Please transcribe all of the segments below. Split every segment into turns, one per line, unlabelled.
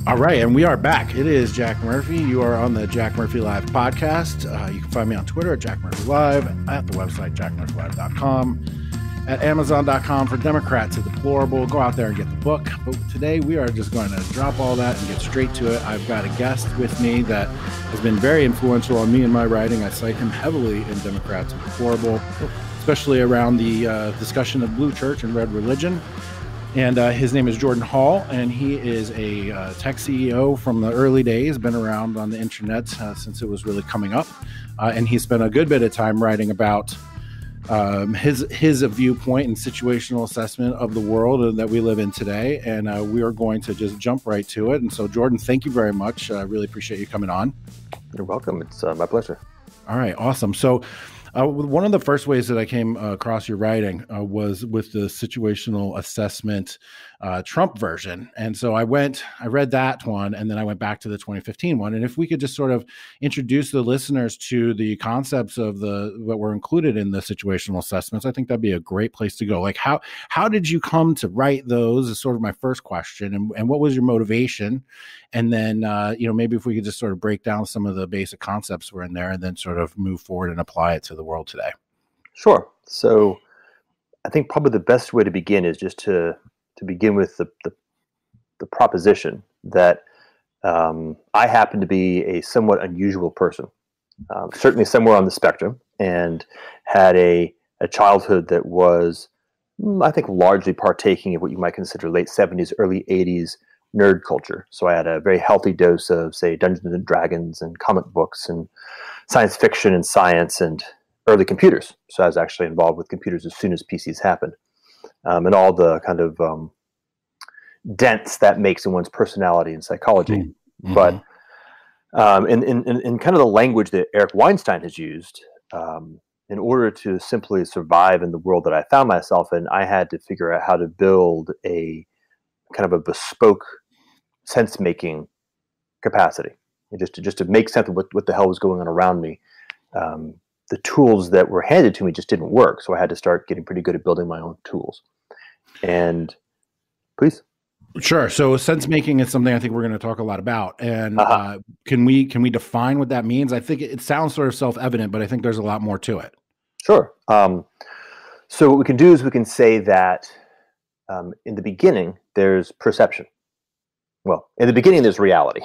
All right, and we are back. It is Jack Murphy. You are on the Jack Murphy Live podcast. You can find me on Twitter at Jack Murphy Live, at the website jackmurphylive.com, at amazon.com for Democrats of Deplorable. Go out there and get the book. But today we are just going to drop all that and get straight to it. I've got a guest with me that has been very influential on me in my writing. I cite him heavily in Democrats of Deplorable, especially around the discussion of blue church and red religion. And his name is Jordan Hall, and he is a tech CEO from the early days, been around on the internet since it was really coming up. And he spent a good bit of time writing about his viewpoint and situational assessment of the world that we live in today. And we are going to just jump right to it. And so, Jordan, thank you very much. I really appreciate you coming on.
You're welcome. It's my pleasure.
All right. Awesome. So one of the first ways that I came across your writing was with the situational assessment Trump version. And so I read that one, and then I went back to the 2015 one. And if we could just sort of introduce the listeners to the concepts of what were included in the situational assessments, I think that'd be a great place to go. Like how did you come to write those is sort of my first question. And what was your motivation? And then, maybe if we could just sort of break down some of the basic concepts were in there and then sort of move forward and apply it to the world today.
Sure. So I think probably the best way to begin is just to begin with the proposition that I happen to be a somewhat unusual person, certainly somewhere on the spectrum, and had a childhood that was, I think, largely partaking of what you might consider late 70s, early 80s nerd culture. So I had a very healthy dose of, say, Dungeons and Dragons and comic books and science fiction and science and early computers. So I was actually involved with computers as soon as PCs happened. And all the kind of dents that makes in one's personality and psychology. Mm-hmm. But in kind of the language that Eric Weinstein has used, in order to simply survive in the world that I found myself in, I had to figure out how to build a kind of a bespoke sense-making capacity. And just to make sense of what the hell was going on around me. The tools that were handed to me just didn't work. So I had to start getting pretty good at building my own tools. And please.
Sure. So sense making is something I think we're going to talk a lot about. And can we define what that means? I think it sounds sort of self-evident, but I think there's a lot more to it.
Sure. So what we can do is we can say that in the beginning, there's perception. Well, in the beginning, there's reality.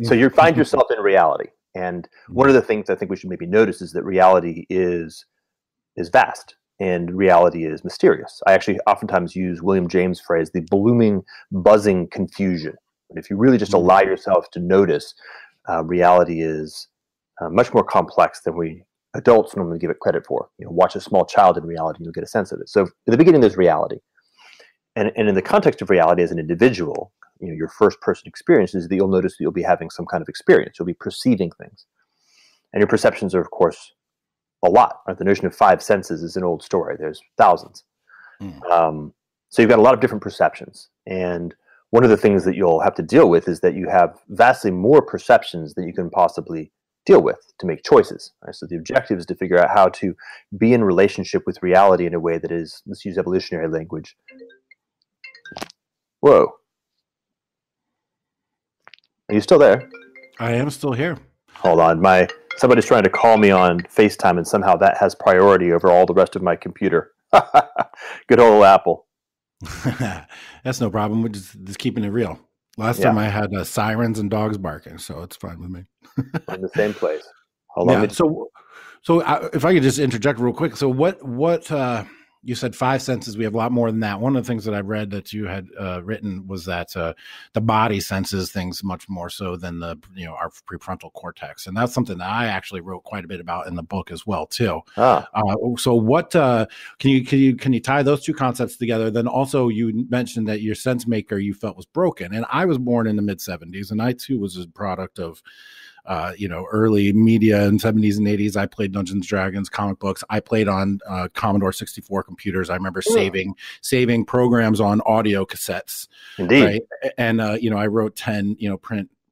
So you find yourself in reality. And one of the things I think we should maybe notice is that reality is vast and reality is mysterious. I actually oftentimes use William James' phrase, the blooming, buzzing confusion. And if you really just allow yourself to notice, reality is much more complex than we adults normally give it credit for. Watch a small child in reality and you'll get a sense of it. So in the beginning, there's reality. And in the context of reality as an individual, your first person experience is that you'll notice that you'll be having some kind of experience. You'll be perceiving things. And your perceptions are, of course, a lot. Right? The notion of five senses is an old story. There's thousands. So you've got a lot of different perceptions. And one of the things that you'll have to deal with is that you have vastly more perceptions than you can possibly deal with to make choices. Right? So the objective is to figure out how to be in relationship with reality in a way that is, let's use evolutionary language. Whoa. Are you still there?
I am still here.
Hold on. Somebody's trying to call me on FaceTime, and somehow that has priority over all the rest of my computer. Good old Apple.
That's no problem. We're just keeping it real. Last time I had sirens and dogs barking, so it's fine with me.
In the same place. Hold on.
So if I could just interject real quick. So what you said five senses. We have a lot more than that. One of the things that I read that you had written was that the body senses things much more so than our prefrontal cortex, and that's something that I actually wrote quite a bit about in the book as well too. So what can you tie those two concepts together? Then also you mentioned that your sense maker you felt was broken, and I was born in the mid 70s, and I too was a product of early media in 70s and 80s. I played Dungeons and Dragons, comic books. I played on Commodore 64 computers. I remember saving programs on audio cassettes.
Indeed.
Right? And, I wrote 10,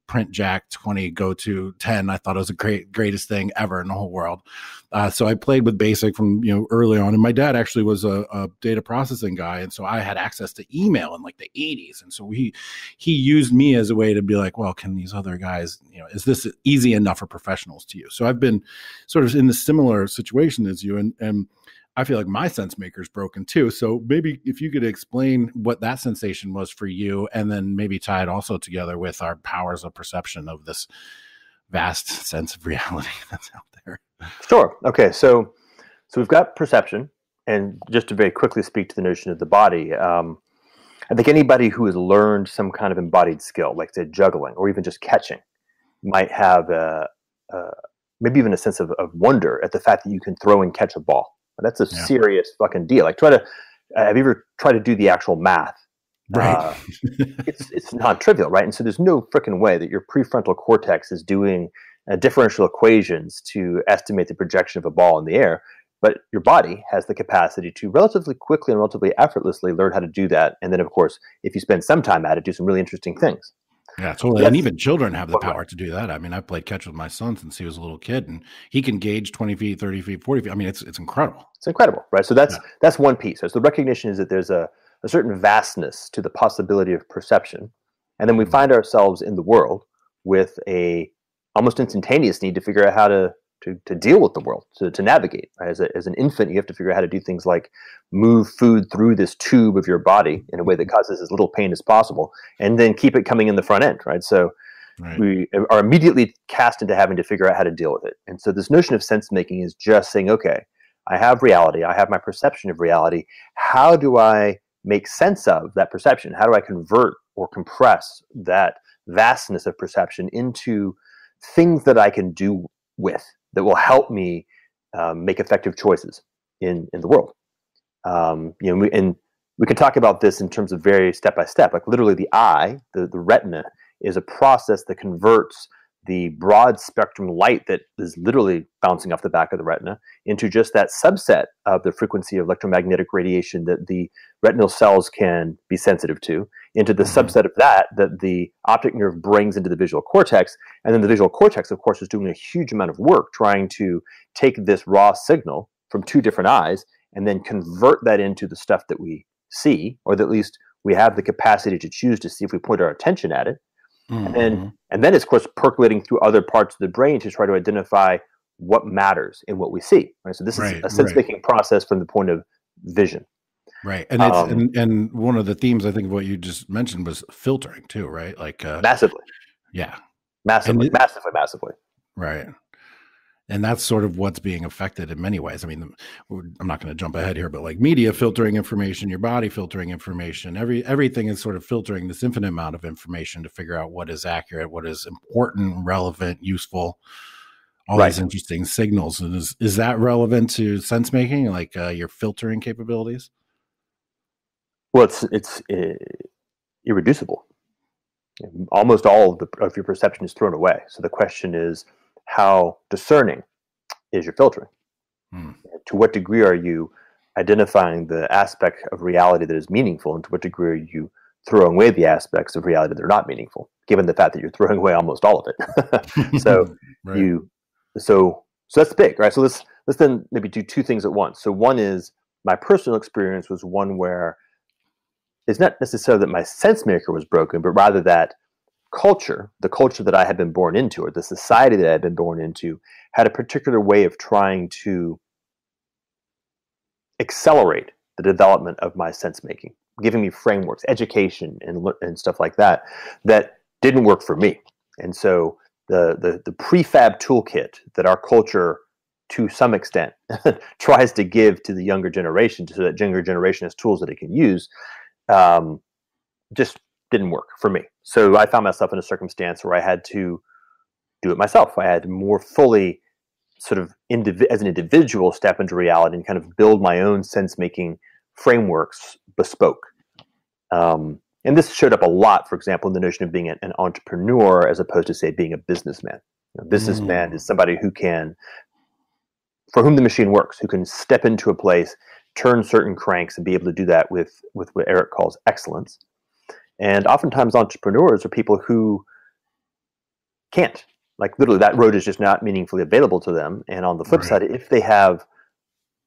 print Jack 20 go to 10. I thought it was the greatest thing ever in the whole world. So I played with BASIC from, early on. And my dad actually was a data processing guy. And so I had access to email in like the 80s. And so he used me as a way to be like, well, can these other guys, is this easy enough for professionals to use? So I've been sort of in a similar situation as you. And I feel like my sense maker is broken too. So maybe if you could explain what that sensation was for you, and then maybe tie it also together with our powers of perception of this vast sense of reality that's out there.
Sure. Okay. So we've got perception, and just to very quickly speak to the notion of the body, I think anybody who has learned some kind of embodied skill, like say juggling or even just catching, might have maybe even a sense of wonder at the fact that you can throw and catch a ball. That's a serious fucking deal. Like, have you ever tried to do the actual math?
Right.
It's non-trivial, right? And so there's no freaking way that your prefrontal cortex is doing differential equations to estimate the projection of a ball in the air. But your body has the capacity to relatively quickly and relatively effortlessly learn how to do that. And then, of course, if you spend some time at it, do some really interesting things.
Yeah, totally. And even children have the power to do that. I mean, I've played catch with my son since he was a little kid, and he can gauge 20 feet, 30 feet, 40 feet. I mean, it's incredible.
It's incredible, right? So that's one piece. So the recognition is that there's a certain vastness to the possibility of perception. And then we find ourselves in the world with a almost instantaneous need to figure out how to deal with the world, to navigate. Right? As an infant, you have to figure out how to do things like move food through this tube of your body in a way that causes as little pain as possible, and then keep it coming in the front end, right? So we are immediately cast into having to figure out how to deal with it. And so this notion of sense making is just saying, okay, I have reality, I have my perception of reality. How do I make sense of that perception? How do I convert or compress that vastness of perception into things that I can do with, that will help me make effective choices in the world? We can talk about this in terms of very step by step. Like literally, the eye, the retina, is a process that converts the broad spectrum light that is literally bouncing off the back of the retina into just that subset of the frequency of electromagnetic radiation that the retinal cells can be sensitive to, into the subset of that the optic nerve brings into the visual cortex. And then the visual cortex, of course, is doing a huge amount of work trying to take this raw signal from two different eyes and then convert that into the stuff that we see, or that at least we have the capacity to choose to see if we point our attention at it. And then it's, of course, percolating through other parts of the brain to try to identify what matters in what we see. Right? So this is a sense-making process from the point of vision. Right.
And it's and one of the themes, I think, of what you just mentioned was filtering too, right? Like
massively.
Yeah.
Massively.
Right. And that's sort of what's being affected in many ways. I mean, I'm not going to jump ahead here, but like media filtering information, your body filtering information, everything is sort of filtering this infinite amount of information to figure out what is accurate, what is important, relevant, useful, all these interesting signals. And is that relevant to sense making, like your filtering capabilities?
Well, it's irreducible. Almost all of your perception is thrown away. So the question is, how discerning is your filtering? To what degree are you identifying the aspect of reality that is meaningful, and to what degree are you throwing away the aspects of reality that are not meaningful, given the fact that you're throwing away almost all of it? So that's big, right? So let's then maybe do two things at once. So one is, my personal experience was one where it's not necessarily that my sense maker was broken, but rather that the culture that I had been born into, or the society that I had been born into, had a particular way of trying to accelerate the development of my sense making, giving me frameworks, education, and stuff like that didn't work for me. And so the prefab toolkit that our culture, to some extent, tries to give to the younger generation, so that younger generation has tools that it can use, just didn't work for me. So I found myself in a circumstance where I had to do it myself. I had to more fully sort of as an individual step into reality and kind of build my own sense-making frameworks bespoke. And this showed up a lot, for example, in the notion of being an entrepreneur as opposed to, say, being a businessman. A businessman is somebody for whom the machine works, who can step into a place, turn certain cranks, and be able to do that with what Eric calls excellence. And oftentimes entrepreneurs are people who can't. Like literally that road is just not meaningfully available to them. And on the flip side, if they have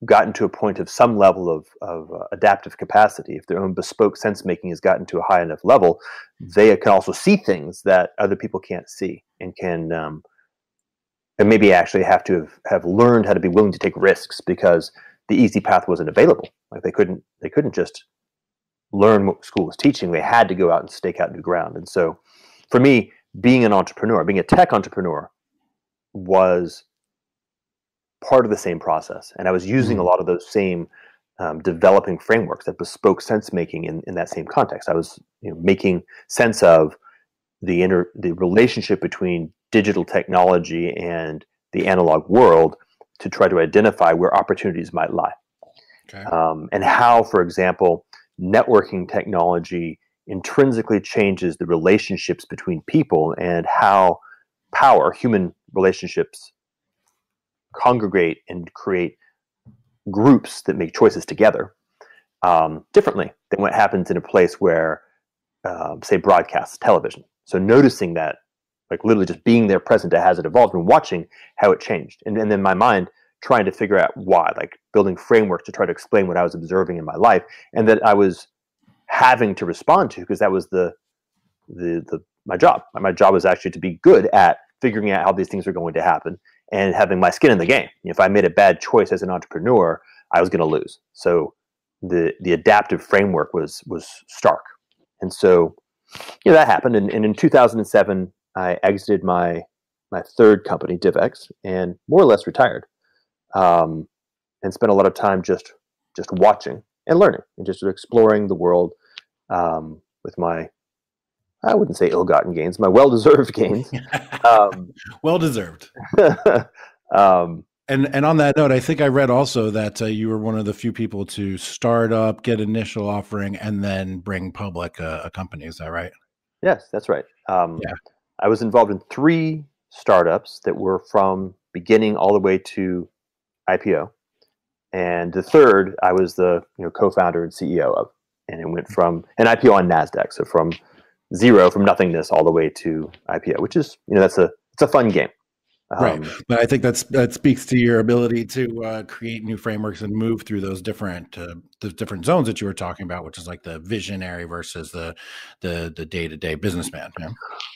gotten to a point of some level of adaptive capacity, if their own bespoke sense making has gotten to a high enough level, they can also see things that other people can't see, and can and maybe actually have to have learned how to be willing to take risks because the easy path wasn't available. Like they couldn't just learn what school was teaching. They had to go out and stake out new ground. And so for me, being an entrepreneur, being a tech entrepreneur, was part of the same process. And I was using a lot of those same developing frameworks, that bespoke sense making in that same context. I was making sense of the relationship between digital technology and the analog world to try to identify where opportunities might lie.
Okay.
And how, for example, networking technology intrinsically changes the relationships between people, and how human relationships congregate and create groups that make choices together differently than what happens in a place where, say, broadcast television. So noticing that, like literally just being there present as it evolved and watching how it changed. And then my mind trying to figure out why, like building framework to try to explain what I was observing in my life, and that I was having to respond to, because that was my job. My job was actually to be good at figuring out how these things are going to happen and having my skin in the game. If I made a bad choice as an entrepreneur, I was going to lose. So the adaptive framework was stark. And so that happened. And in 2007, I exited my third company, DivX, and more or less retired, and spent a lot of time just watching and learning and just exploring the world with my, I wouldn't say ill-gotten gains, my well-deserved gains.
Well-deserved. And on that note, I think I read also that you were one of the few people to start up, get initial offering, and then bring public a company. Is that right?
Yes, that's right. I was involved in 3 startups that were from beginning all the way to IPO. And the third, I was the co-founder and CEO of. And it went from an IPO on NASDAQ. So from zero, from nothingness, all the way to IPO, which is, it's a fun game.
Right. But I think that speaks to your ability to create new frameworks and move through those different zones that you were talking about, which is like the visionary versus the day-to-day businessman. Yeah?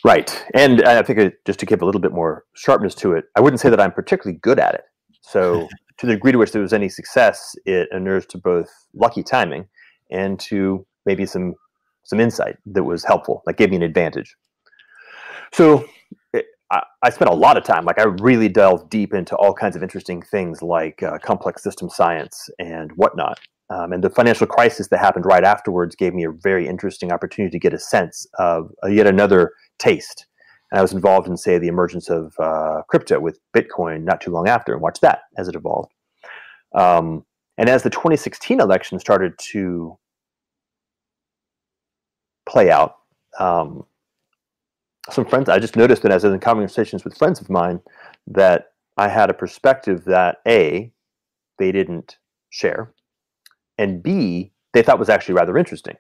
Right. And I think just to give a little bit more sharpness to it, I wouldn't say that I'm particularly good at it. So to the degree to which there was any success, it inures to both lucky timing and to maybe some insight that was helpful, that gave me an advantage. So I spent a lot of time, like I really delved deep into all kinds of interesting things like complex system science and whatnot. And the financial crisis that happened right afterwards gave me a very interesting opportunity to get a sense of yet another taste. And I was involved in, say, the emergence of crypto with Bitcoin not too long after, and watched that as it evolved. And as the 2016 election started to play out, some friends, I just noticed that as I was in conversations with friends of mine, that I had a perspective that A, they didn't share, and B, they thought was actually rather interesting.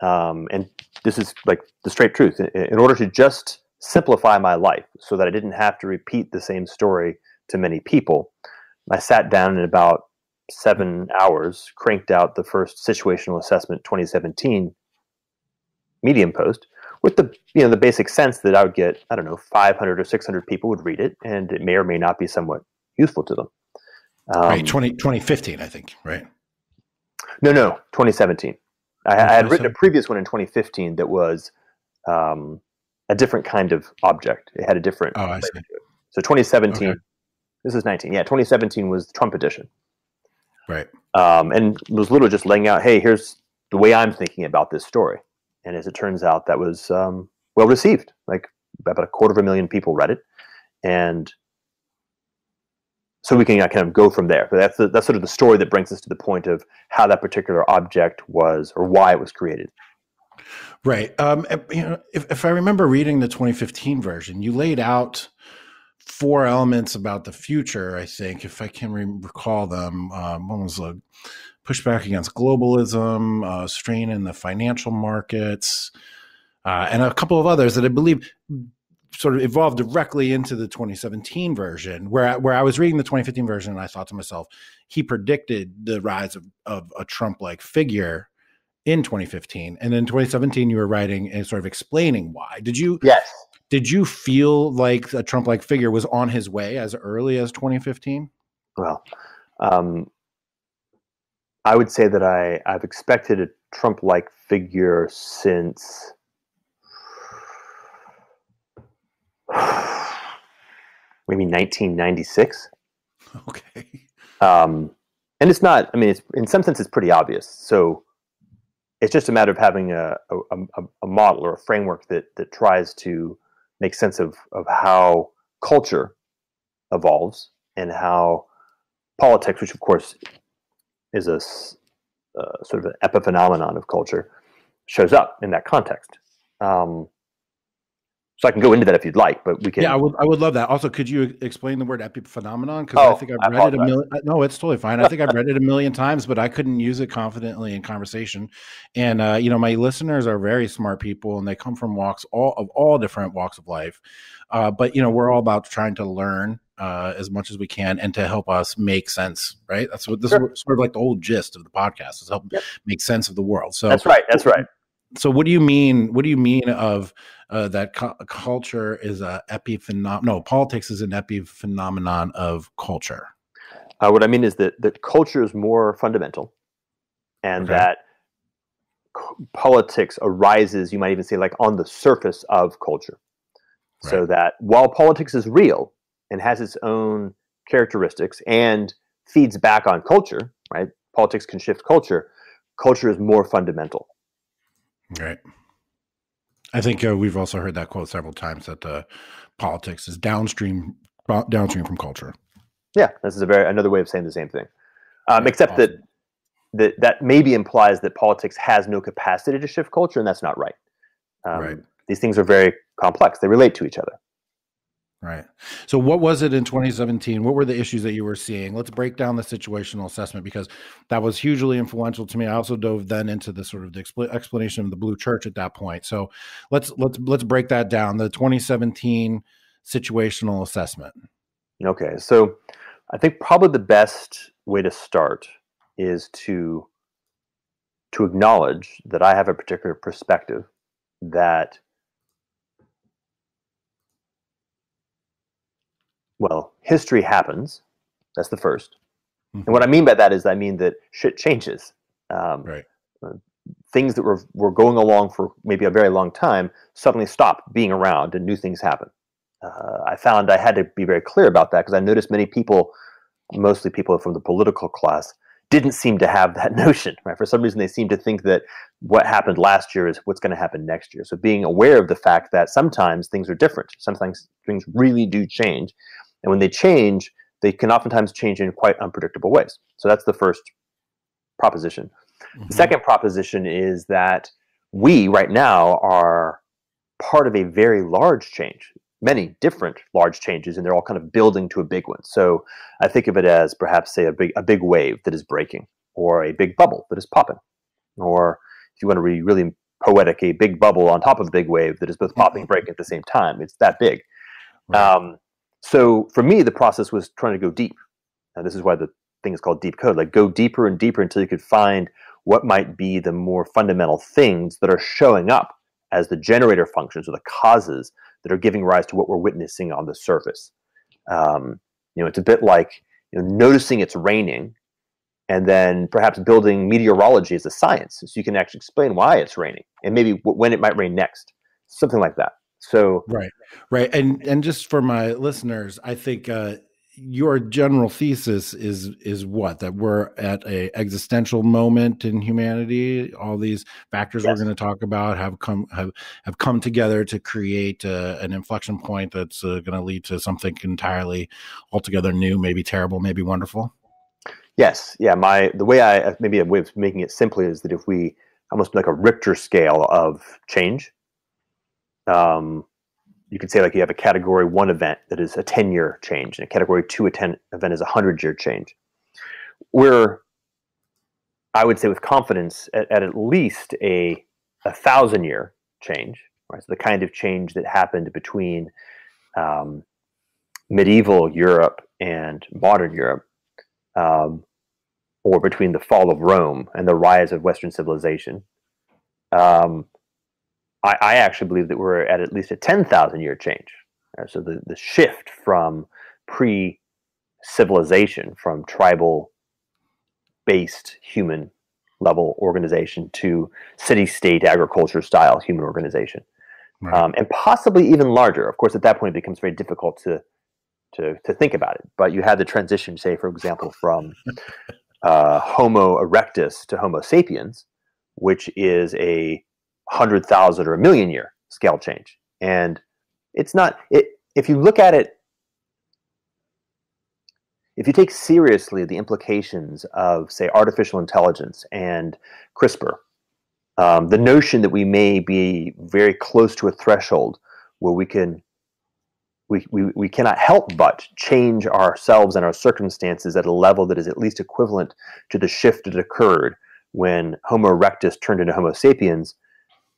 And this is like the straight truth. In order to just simplify my life so that I didn't have to repeat the same story to many people, I sat down in about 7 hours, cranked out the first situational assessment 2017 Medium post, with the basic sense that I would get, 500 or 600 people would read it, and it may or may not be somewhat useful to them.
Right, 2015, I think, right?
No, 2017. I had written a previous one in 2015 that was a different kind of object. It had a different
I see.
To it. So 2017,
okay.
This is 19. Yeah, 2017 was the Trump edition.
Right.
And was literally just laying out, hey, here's the way I'm thinking about this story. And as it turns out, that was well received. Like about 250,000 people read it, and so we can kind of go from there. But that's sort of the story that brings us to the point of how that particular object was, or why it was created.
Right. If I remember reading the 2015 version, you laid out 4 elements about the future. I think, if I can recall them, one was pushback against globalism, strain in the financial markets, and a couple of others that I believe sort of evolved directly into the 2017 version, where I was reading the 2015 version, and I thought to myself, he predicted the rise of a Trump-like figure in 2015, and in 2017 you were writing and sort of explaining why.
Yes.
Did you feel like a Trump-like figure was on his way as early as 2015?
Well, I would say that I've expected a Trump-like figure since maybe 1996.
Okay.
And it's not, I mean, it's, in some sense, it's pretty obvious. So it's just a matter of having a model or a framework that tries to make sense of how culture evolves and how politics, which of course is a sort of an epiphenomenon of culture, shows up in that context. So I can go into that if you'd like, but we can.
Yeah, I would love that. Also, could you explain the word epiphenomenon? Because I think I've read it a million. No, it's totally fine. I think I've read it a million times, but I couldn't use it confidently in conversation. And my listeners are very smart people, and they come from all different walks of life. But we're all about trying to learn as much as we can and to help us make sense. Right? That's what this is sort of like the whole gist of the podcast, is help make sense of the world. So
that's right. That's right.
So what do you mean? What do you mean of that culture is a epiphenomenon? No, politics is an epiphenomenon of culture.
What I mean is that culture is more fundamental, and that politics arises, you might even say, like on the surface of culture. Right. So that while politics is real and has its own characteristics and feeds back on culture, right? Politics can shift culture. Culture is more fundamental.
Right. I think we've also heard that quote several times, that politics is downstream from culture.
Yeah, this is another way of saying the same thing, except awesome. that maybe implies that politics has no capacity to shift culture, and that's not right.
Right.
These things are very complex; they relate to each other.
Right. So what was it in 2017? What were the issues that you were seeing? Let's break down the situational assessment, because that was hugely influential to me. I also dove then into the sort of the explanation of the Blue Church at that point. So let's break that down. The 2017 situational assessment.
Okay. So I think probably the best way to start is to acknowledge that I have a particular perspective that, well, history happens. That's the first. Mm-hmm. And what I mean by that is I mean that shit changes.
Right.
Things that were going along for maybe a very long time suddenly stop being around and new things happen. I found I had to be very clear about that, because I noticed many people, mostly people from the political class, didn't seem to have that notion. Right? For some reason, they seem to think that what happened last year is what's going to happen next year. So being aware of the fact that sometimes things are different. Sometimes things really do change. And when they change, they can oftentimes change in quite unpredictable ways. So that's the first proposition. Mm-hmm. The second proposition is that we right now are part of a very large change, many different large changes, and they're all kind of building to a big one. So I think of it as perhaps, say, a big wave that is breaking, or a big bubble that is popping, or if you want to be really poetic, a big bubble on top of a big wave that is both popping and breaking at the same time. It's that big. Right. So for me, the process was trying to go deep. And this is why the thing is called deep code, like go deeper and deeper until you could find what might be the more fundamental things that are showing up as the generator functions or the causes that are giving rise to what we're witnessing on the surface. It's a bit like noticing it's raining and then perhaps building meteorology as a science, so you can actually explain why it's raining and maybe when it might rain next, something like that. So
right, and just for my listeners, I think your general thesis is what, that we're at a existential moment in humanity. All these factors we're going to talk about have come together to create an inflection point that's going to lead to something entirely altogether new, maybe terrible, maybe wonderful.
Yes, yeah. The way maybe a way of making it simply is that if we almost like a Richter scale of change. You could say like you have a category 1 event that is a 10-year change, and a category 2 event is a 100-year change. We're, I would say with confidence, at least a 1,000-year change, right? So the kind of change that happened between medieval Europe and modern Europe, or between the fall of Rome and the rise of Western civilization. I actually believe that we're at least a 10,000 year change. So the shift from pre-civilization, from tribal-based human level organization to city-state agriculture style human organization, right. And possibly even larger. Of course, at that point, it becomes very difficult to think about it. But you had the transition, say, for example, from Homo erectus to Homo sapiens, which is a 100,000 or a million year scale change. And it's not, if you look at it, if you take seriously the implications of, say, artificial intelligence and CRISPR, the notion that we may be very close to a threshold where we cannot help but change ourselves and our circumstances at a level that is at least equivalent to the shift that occurred when Homo erectus turned into Homo sapiens,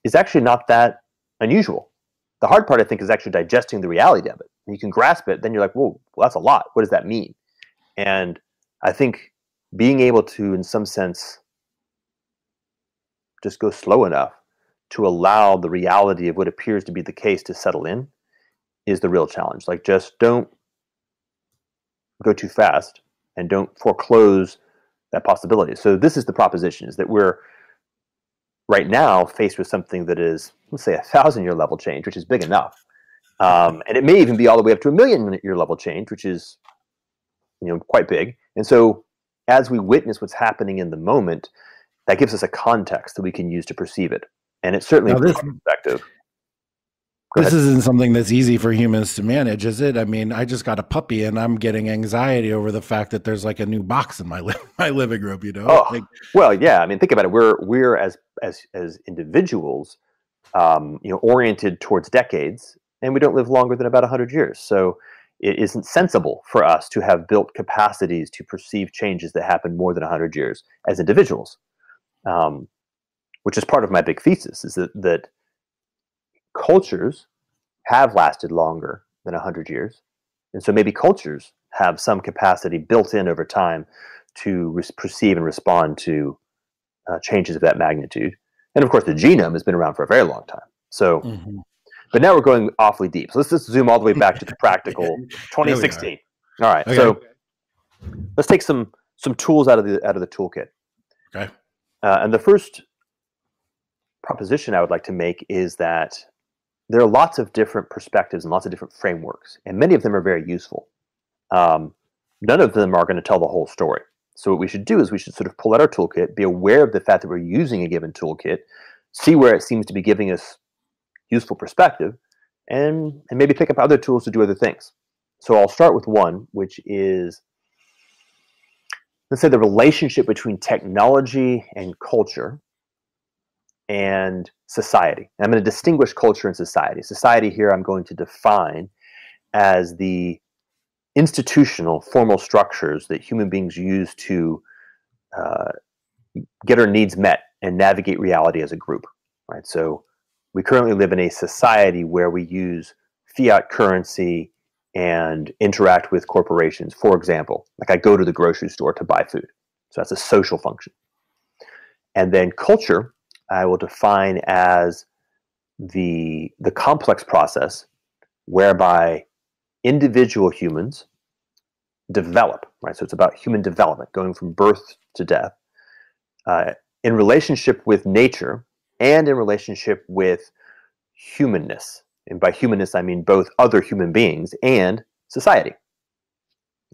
is actually not that unusual. The hard part, I think, is actually digesting the reality of it. When you can grasp it, then you're like, whoa, well, that's a lot. What does that mean? And I think being able to, in some sense, just go slow enough to allow the reality of what appears to be the case to settle in is the real challenge. Like, just don't go too fast and don't foreclose that possibility. So this is the proposition, is that we're right now faced with something that is, let's say, 1,000 year level change, which is big enough. And it may even be all the way up to a 1,000,000 year level change, which is, quite big. And so as we witness what's happening in the moment, that gives us a context that we can use to perceive it. And it's certainly from our perspective.
This isn't something that's easy for humans to manage, is it? I mean, I just got a puppy and I'm getting anxiety over the fact that there's like a new box in my living room,
Oh, well, yeah. I mean, think about it. We're as individuals, oriented towards decades, and we don't live longer than about 100 years. So it isn't sensible for us to have built capacities to perceive changes that happen more than 100 years as individuals, which is part of my big thesis, is that cultures have lasted longer than 100 years. And so maybe cultures have some capacity built in over time to perceive and respond to changes of that magnitude. And of course, the genome has been around for a very long time. So, but now we're going awfully deep. So let's just zoom all the way back to the practical 2016. All right. Okay. So let's take some tools out of the toolkit.
Okay.
And the first proposition I would like to make is that there are lots of different perspectives and lots of different frameworks, and many of them are very useful. None of them are going to tell the whole story. So what we should do is we should sort of pull out our toolkit, be aware of the fact that we're using a given toolkit, see where it seems to be giving us useful perspective, and maybe pick up other tools to do other things. So I'll start with one, which is, let's say, the relationship between technology and culture and society. And I'm going to distinguish culture and society. Society here I'm going to define as the institutional, formal structures that human beings use to get our needs met and navigate reality as a group. Right? So we currently live in a society where we use fiat currency and interact with corporations. For example, like I go to the grocery store to buy food. So that's a social function. And then culture, I will define as the complex process whereby individual humans develop, right? So it's about human development, going from birth to death, in relationship with nature and in relationship with humanness. And by humanness, I mean both other human beings and society.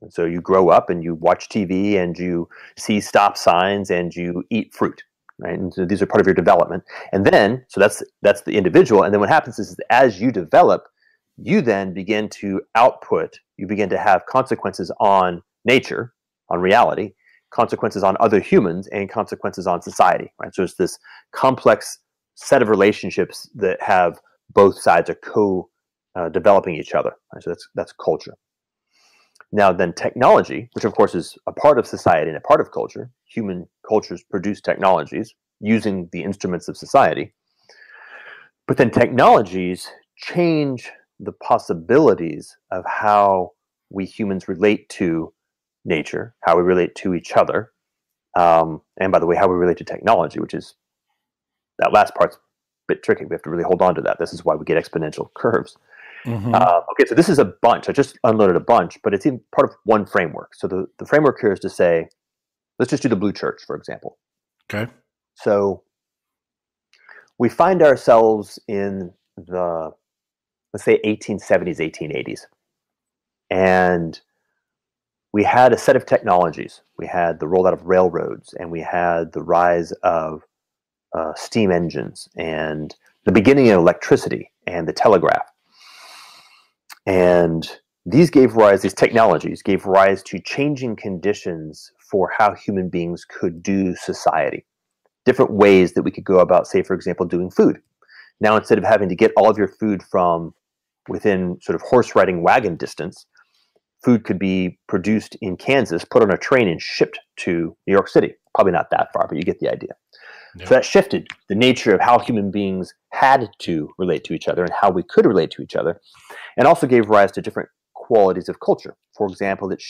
And so you grow up and you watch TV and you see stop signs and you eat fruit. Right? And so these are part of your development. And then, so that's the individual. And then what happens is as you develop, you then begin to output, you begin to have consequences on nature, on reality, consequences on other humans, and consequences on society. Right? So it's this complex set of relationships that have both sides are developing each other. Right? So that's culture. Now then technology, which of course is a part of society and a part of culture, human cultures produce technologies using the instruments of society. But then technologies change the possibilities of how we humans relate to nature, how we relate to each other, and by the way, how we relate to technology, which is, that last part's a bit tricky. We have to really hold on to that. This is why we get exponential curves.
Mm-hmm.
Okay, so this is a bunch. I just unloaded a bunch, but it's even part of one framework. So the framework here is to say, let's just do the blue church, for example.
Okay.
So we find ourselves in the, let's say, 1870s, 1880s. And we had a set of technologies. We had the rollout of railroads, and we had the rise of steam engines, and the beginning of electricity and the telegraph. And these technologies gave rise to changing conditions for how human beings could do society. Different ways that we could go about, say, for example, doing food. Now, instead of having to get all of your food from within sort of horse riding wagon distance, food could be produced in Kansas, put on a train, and shipped to New York City. Probably not that far, but you get the idea. Yeah. So that shifted the nature of how human beings had to relate to each other and how we could relate to each other, and also gave rise to different qualities of culture. For example, it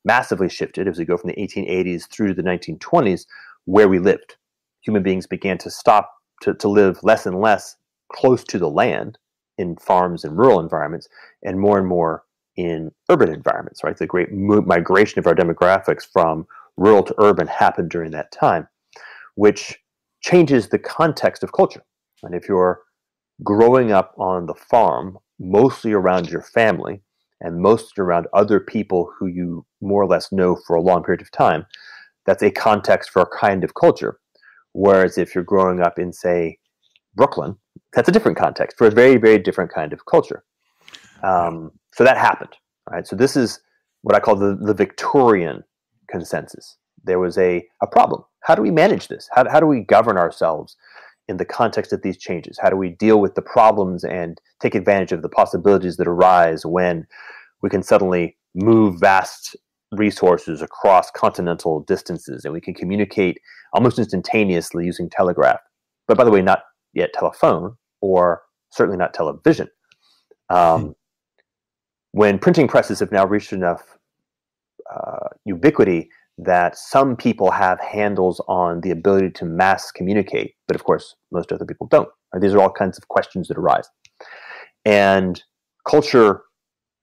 massively shifted as we go from the 1880s through to the 1920s, where we lived. Human beings began to stop to live less and less close to the land in farms and rural environments, and more in urban environments, right? The great migration of our demographics from rural to urban happened during that time, which changes the context of culture. And if you're growing up on the farm, mostly around your family and mostly around other people who you more or less know for a long period of time, that's a context for a kind of culture. Whereas if you're growing up in, say, Brooklyn, that's a different context for a very, very different kind of culture. So that happened, right? So this is what I call the Victorian consensus. There was a problem. How do we manage this? How do we govern ourselves in the context of these changes? How do we deal with the problems and take advantage of the possibilities that arise when we can suddenly move vast resources across continental distances, and we can communicate almost instantaneously using telegraph? But by the way, not yet telephone, or certainly not television. When printing presses have now reached enough ubiquity that some people have handles on the ability to mass communicate, but of course, most other people don't. Right? These are all kinds of questions that arise. And culture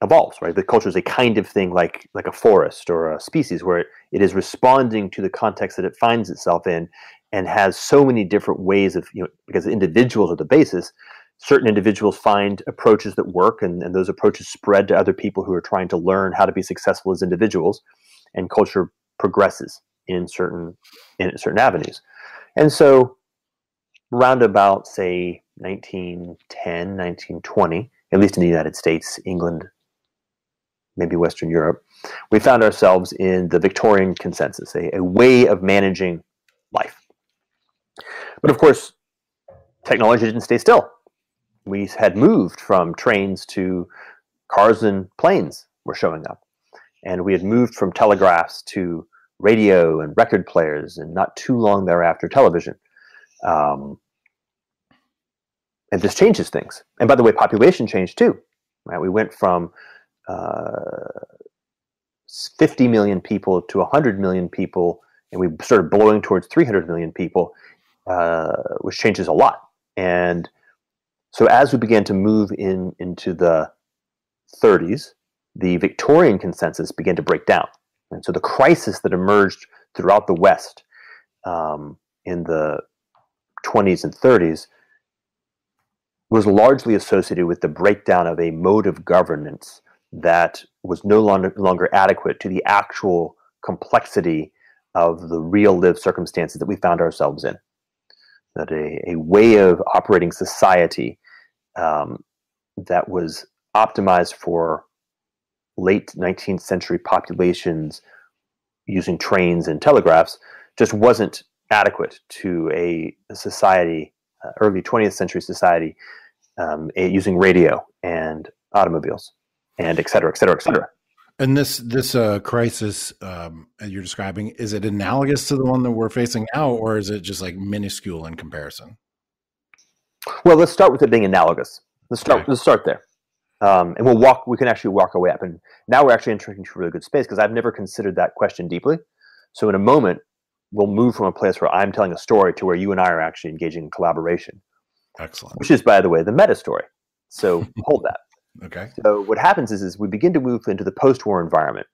evolves, right? The culture is a kind of thing like a forest or a species, where it is responding to the context that it finds itself in, and has so many different ways of, because individuals are the basis, certain individuals find approaches that work, and those approaches spread to other people who are trying to learn how to be successful as individuals, and culture progresses in certain avenues. And so round about, say, 1910, 1920, at least in the United States, England, maybe Western Europe, we found ourselves in the Victorian consensus, a way of managing life. But of course, technology didn't stay still. We had moved from trains to cars and planes were showing up. And we had moved from telegraphs to radio and record players, and not too long thereafter, television. And this changes things. And by the way, population changed too. Right? We went from 50 million people to 100 million people, and we started blowing towards 300 million people, which changes a lot. And so as we began to move into the 30s, the Victorian consensus began to break down. And so the crisis that emerged throughout the West in the 20s and 30s was largely associated with the breakdown of a mode of governance that was no longer adequate to the actual complexity of the real lived circumstances that we found ourselves in. That a way of operating society that was optimized for late 19th century populations using trains and telegraphs just wasn't adequate to a society, early 20th century society, using radio and automobiles and et cetera, et cetera, et cetera.
And this crisis you're describing, is it analogous to the one that we're facing now, or is it just like minuscule in comparison?
Well, let's start with it being analogous. Let's start there. And we can actually walk our way up. And now we're actually entering into a really good space because I've never considered that question deeply. So in a moment, we'll move from a place where I'm telling a story to where you and I are actually engaging in collaboration.
Excellent.
Which is, by the way, the meta story. So hold that.
Okay.
So what happens is we begin to move into the post-war environment.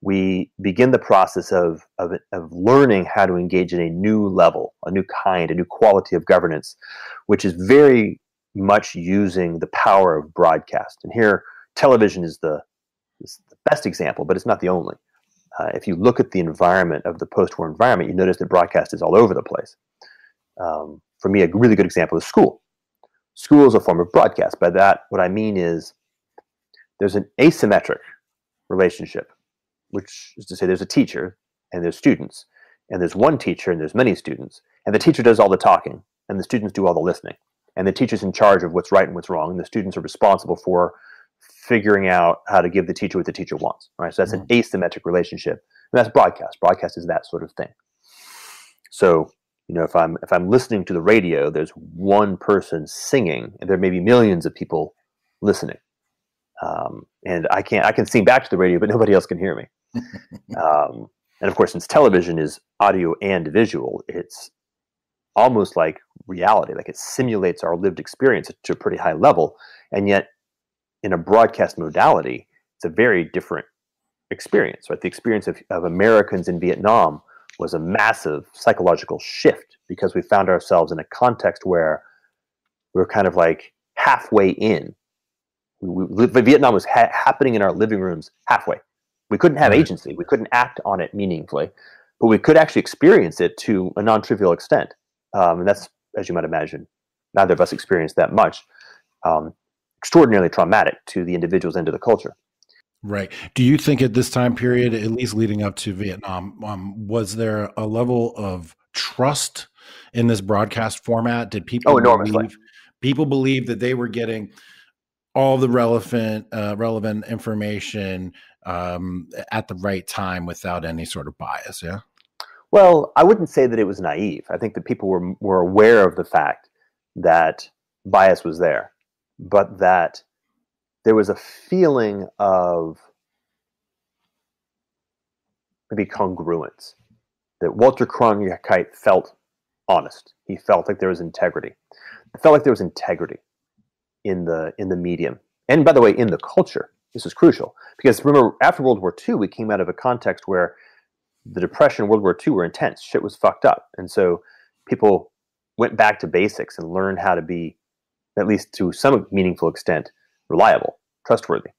We begin the process of learning how to engage in a new level, a new kind, a new quality of governance, which is very much using the power of broadcast. And here, television is the best example, but it's not the only. If you look at the environment of the post-war environment, you notice that broadcast is all over the place. For me, a really good example is school. School is a form of broadcast. By that, what I mean is there's an asymmetric relationship, which is to say there's a teacher and there's students, and there's one teacher and there's many students, and the teacher does all the talking, and the students do all the listening, and the teacher's in charge of what's right and what's wrong, and the students are responsible for figuring out how to give the teacher what the teacher wants. Right? So that's an asymmetric relationship, and that's broadcast. Broadcast is that sort of thing. So, if I'm listening to the radio, there's one person singing, and there may be millions of people listening. And I can sing back to the radio, but nobody else can hear me. And of course, since television is audio and visual, it's almost like reality, like it simulates our lived experience to a pretty high level. And yet, in a broadcast modality, it's a very different experience, right? The experience of Americans in Vietnam was a massive psychological shift because we found ourselves in a context where we were kind of like halfway in. Vietnam was happening in our living rooms halfway. We couldn't have agency. We couldn't act on it meaningfully, but we could actually experience it to a non-trivial extent. And that's, as you might imagine, neither of us experienced that much. Extraordinarily traumatic to the individuals and to the culture.
Right. Do you think at this time period, at least leading up to Vietnam, was there a level of trust in this broadcast format? Did people believe that they were getting all the relevant information at the right time without any sort of bias? Yeah.
Well, I wouldn't say that it was naive. I think that people were aware of the fact that bias was there, but that there was a feeling of maybe congruence, that Walter Cronkite felt honest. He felt like there was integrity. It felt like there was integrity in the medium. And by the way, in the culture. This is crucial. Because remember, after World War II, we came out of a context where the Depression and World War II were intense. Shit was fucked up. And so people went back to basics and learned how to be, at least to some meaningful extent, reliable, trustworthy.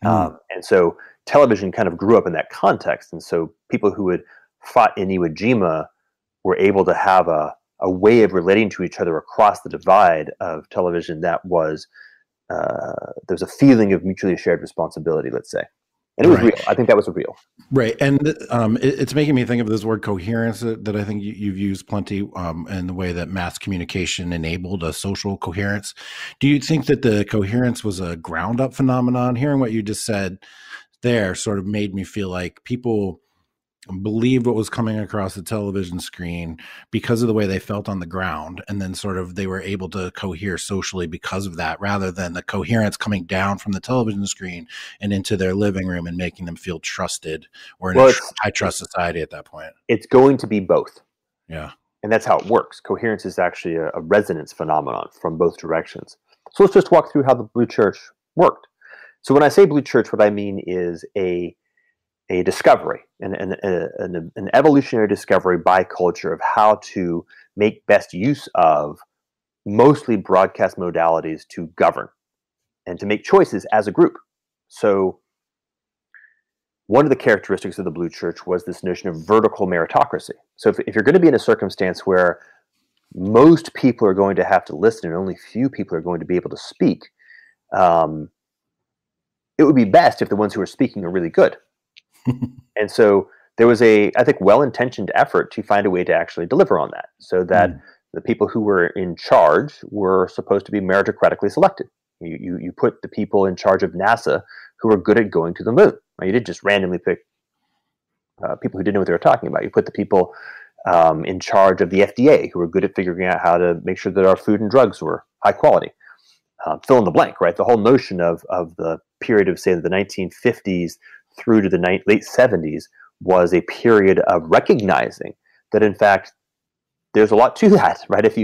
And so television kind of grew up in that context. And so people who had fought in Iwo Jima were able to have a way of relating to each other across the divide of television that was, there's a feeling of mutually shared responsibility, let's say. And it was real. I think that was real.
Right. And it's making me think of this word coherence that I think you've used plenty in the way that mass communication enabled a social coherence. Do you think that the coherence was a ground up phenomenon? Hearing what you just said there sort of made me feel like people believed what was coming across the television screen because of the way they felt on the ground, and then sort of they were able to cohere socially because of that, rather than the coherence coming down from the television screen and into their living room and making them feel trusted or in a high trust society at that point.
It's going to be both.
Yeah.
And that's how it works. Coherence is actually a resonance phenomenon from both directions. So let's just walk through how the Blue Church worked. So when I say Blue Church, what I mean is a discovery, an evolutionary discovery by culture of how to make best use of mostly broadcast modalities to govern and to make choices as a group. So one of the characteristics of the Blue Church was this notion of vertical meritocracy. So if you're going to be in a circumstance where most people are going to have to listen and only few people are going to be able to speak, it would be best if the ones who are speaking are really good. And so there was I think, well-intentioned effort to find a way to actually deliver on that, so that the people who were in charge were supposed to be meritocratically selected. You put the people in charge of NASA who were good at going to the moon. Right? You didn't just randomly pick people who didn't know what they were talking about. You put the people in charge of the FDA, who were good at figuring out how to make sure that our food and drugs were high quality. Fill in the blank, right? The whole notion of the period of, say, the 1950s through to the late 70s was a period of recognizing that, in fact, there's a lot to that, right? If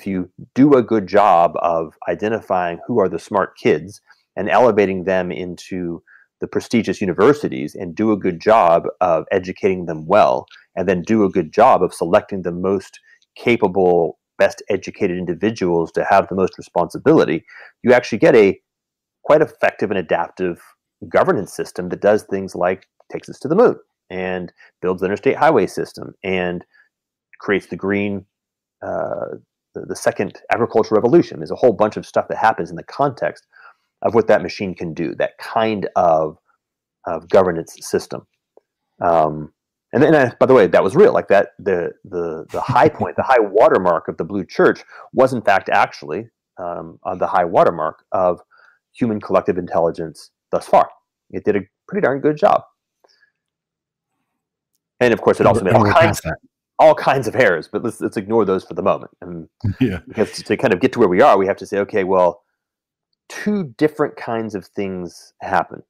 you do a good job of identifying who are the smart kids and elevating them into the prestigious universities, and do a good job of educating them well, and then do a good job of selecting the most capable, best educated individuals to have the most responsibility, you actually get a quite effective and adaptive governance system that does things like takes us to the moon and builds the interstate highway system and creates the green, the second agricultural revolution. There's a whole bunch of stuff that happens in the context of what that machine can do, that kind of governance system. And then, by the way, that was real. Like that, the high point, the high watermark of the Blue Church was, in fact, actually on the high watermark of human collective intelligence thus far. It did a pretty darn good job. And of course, it also made all kinds of errors. But let's ignore those for the moment. And because to kind of get to where we are, we have to say, okay, well, two different kinds of things happen.